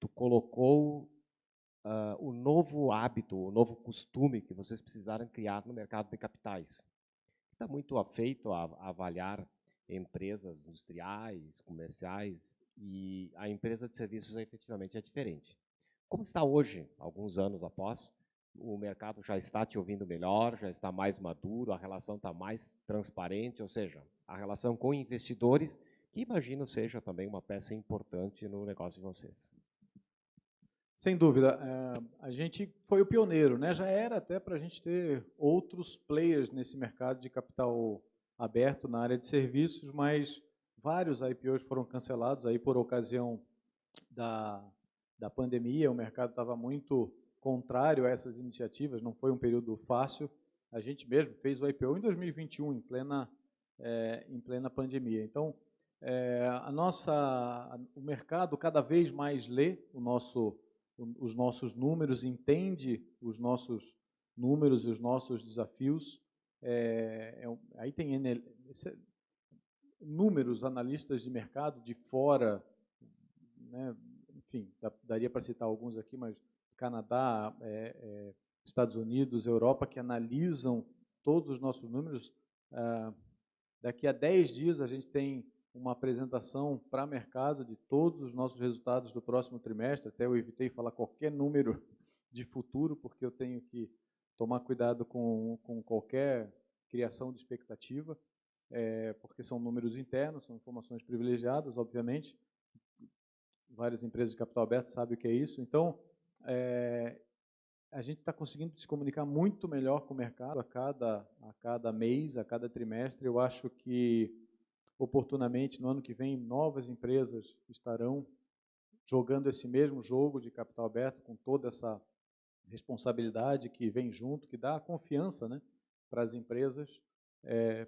tu colocou o novo hábito, o novo costume que vocês precisaram criar no mercado de capitais. Está muito afeito a avaliar empresas industriais, comerciais, e a empresa de serviços efetivamente é diferente. Como está hoje, alguns anos após, o mercado já está te ouvindo melhor, já está mais maduro, a relação está mais transparente, ou seja, a relação com investidores, que imagino seja também uma peça importante no negócio de vocês. Sem dúvida. A gente foi o pioneiro, né? Já era até para a gente ter outros players nesse mercado de capital aberto na área de serviços, mas vários IPOs foram cancelados aí por ocasião da pandemia. O mercado estava muito contrário a essas iniciativas, não foi um período fácil. A gente mesmo fez o IPO em 2021, em plena pandemia. Então, o mercado cada vez mais lê o os nossos números, entende os nossos números e os nossos desafios. Aí tem números, analistas de mercado de fora, né? Enfim, daria para citar alguns aqui, mas Canadá, Estados Unidos, Europa, que analisam todos os nossos números. Daqui a 10 dias a gente tem uma apresentação para mercado de todos os nossos resultados do próximo trimestre. Até eu evitei falar qualquer número de futuro, porque eu tenho que tomar cuidado com qualquer criação de expectativa, porque são números internos, são informações privilegiadas, obviamente. Várias empresas de capital aberto sabem o que é isso. Então, a gente está conseguindo se comunicar muito melhor com o mercado a cada mês, a cada trimestre. Eu acho que, oportunamente, no ano que vem, novas empresas estarão jogando esse mesmo jogo de capital aberto, com toda essa responsabilidade que vem junto, que dá confiança, né, para as empresas.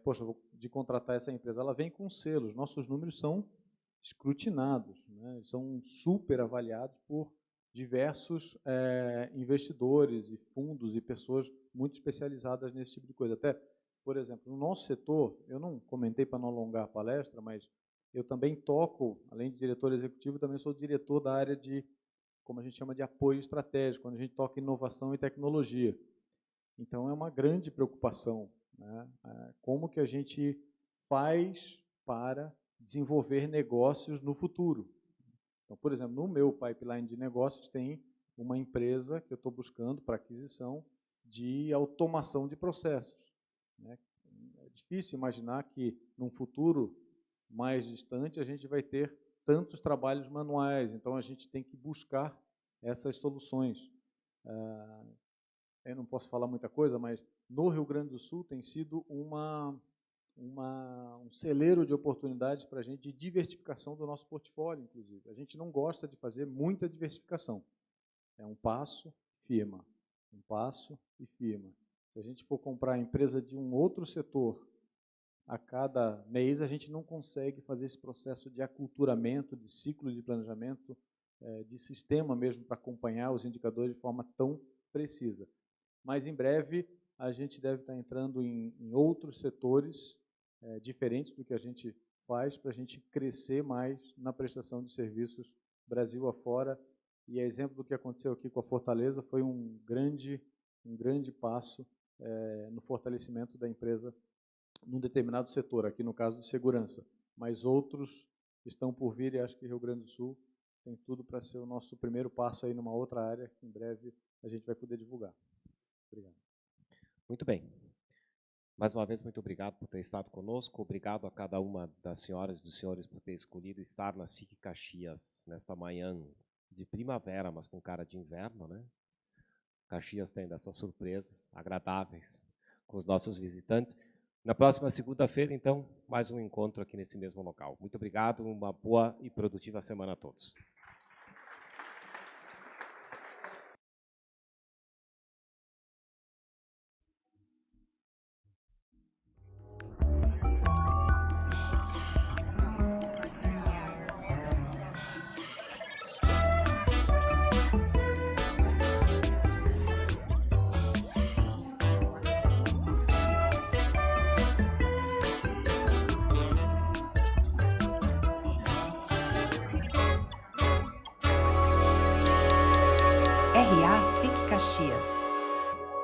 Poxa, de contratar essa empresa, ela vem com selos. Nossos números são escrutinados, né, são super avaliados por diversos investidores e fundos e pessoas muito especializadas nesse tipo de coisa. Até, por exemplo, no nosso setor, eu não comentei para não alongar a palestra, mas eu também toco, além de diretor executivo, também sou diretor da área de, como a gente chama de apoio estratégico, quando a gente toca inovação e tecnologia. Então, é uma grande preocupação, né? Como que a gente faz para desenvolver negócios no futuro. Então, por exemplo, no meu pipeline de negócios tem uma empresa que eu estou buscando para aquisição de automação de processos, né? É difícil imaginar que, num futuro mais distante, a gente vai ter tantos trabalhos manuais. Então, a gente tem que buscar essas soluções. Eu não posso falar muita coisa, mas no Rio Grande do Sul tem sido um celeiro de oportunidades para a gente de diversificação do nosso portfólio, inclusive. A gente não gosta de fazer muita diversificação. É um passo, firma. Um passo e firma. Se a gente for comprar a empresa de um outro setor a cada mês, a gente não consegue fazer esse processo de aculturamento, de ciclo de planejamento, de sistema mesmo para acompanhar os indicadores de forma tão precisa. Mas, em breve, a gente deve estar entrando em outros setores diferentes do que a gente faz, para a gente crescer mais na prestação de serviços Brasil afora. E a exemplo do que aconteceu aqui com a Fortaleza foi um grande passo no fortalecimento da empresa num determinado setor, aqui no caso de segurança. Mas outros estão por vir, e acho que Rio Grande do Sul tem tudo para ser o nosso primeiro passo aí numa outra área, que em breve a gente vai poder divulgar. Obrigado. Muito bem. Mais uma vez, muito obrigado por ter estado conosco. Obrigado a cada uma das senhoras e dos senhores por ter escolhido estar na SIC Caxias nesta manhã de primavera, mas com cara de inverno, né? Caxias tem dessas surpresas agradáveis com os nossos visitantes. Na próxima segunda-feira, então, mais um encontro aqui nesse mesmo local. Muito obrigado, uma boa e produtiva semana a todos. RA SIC Caxias.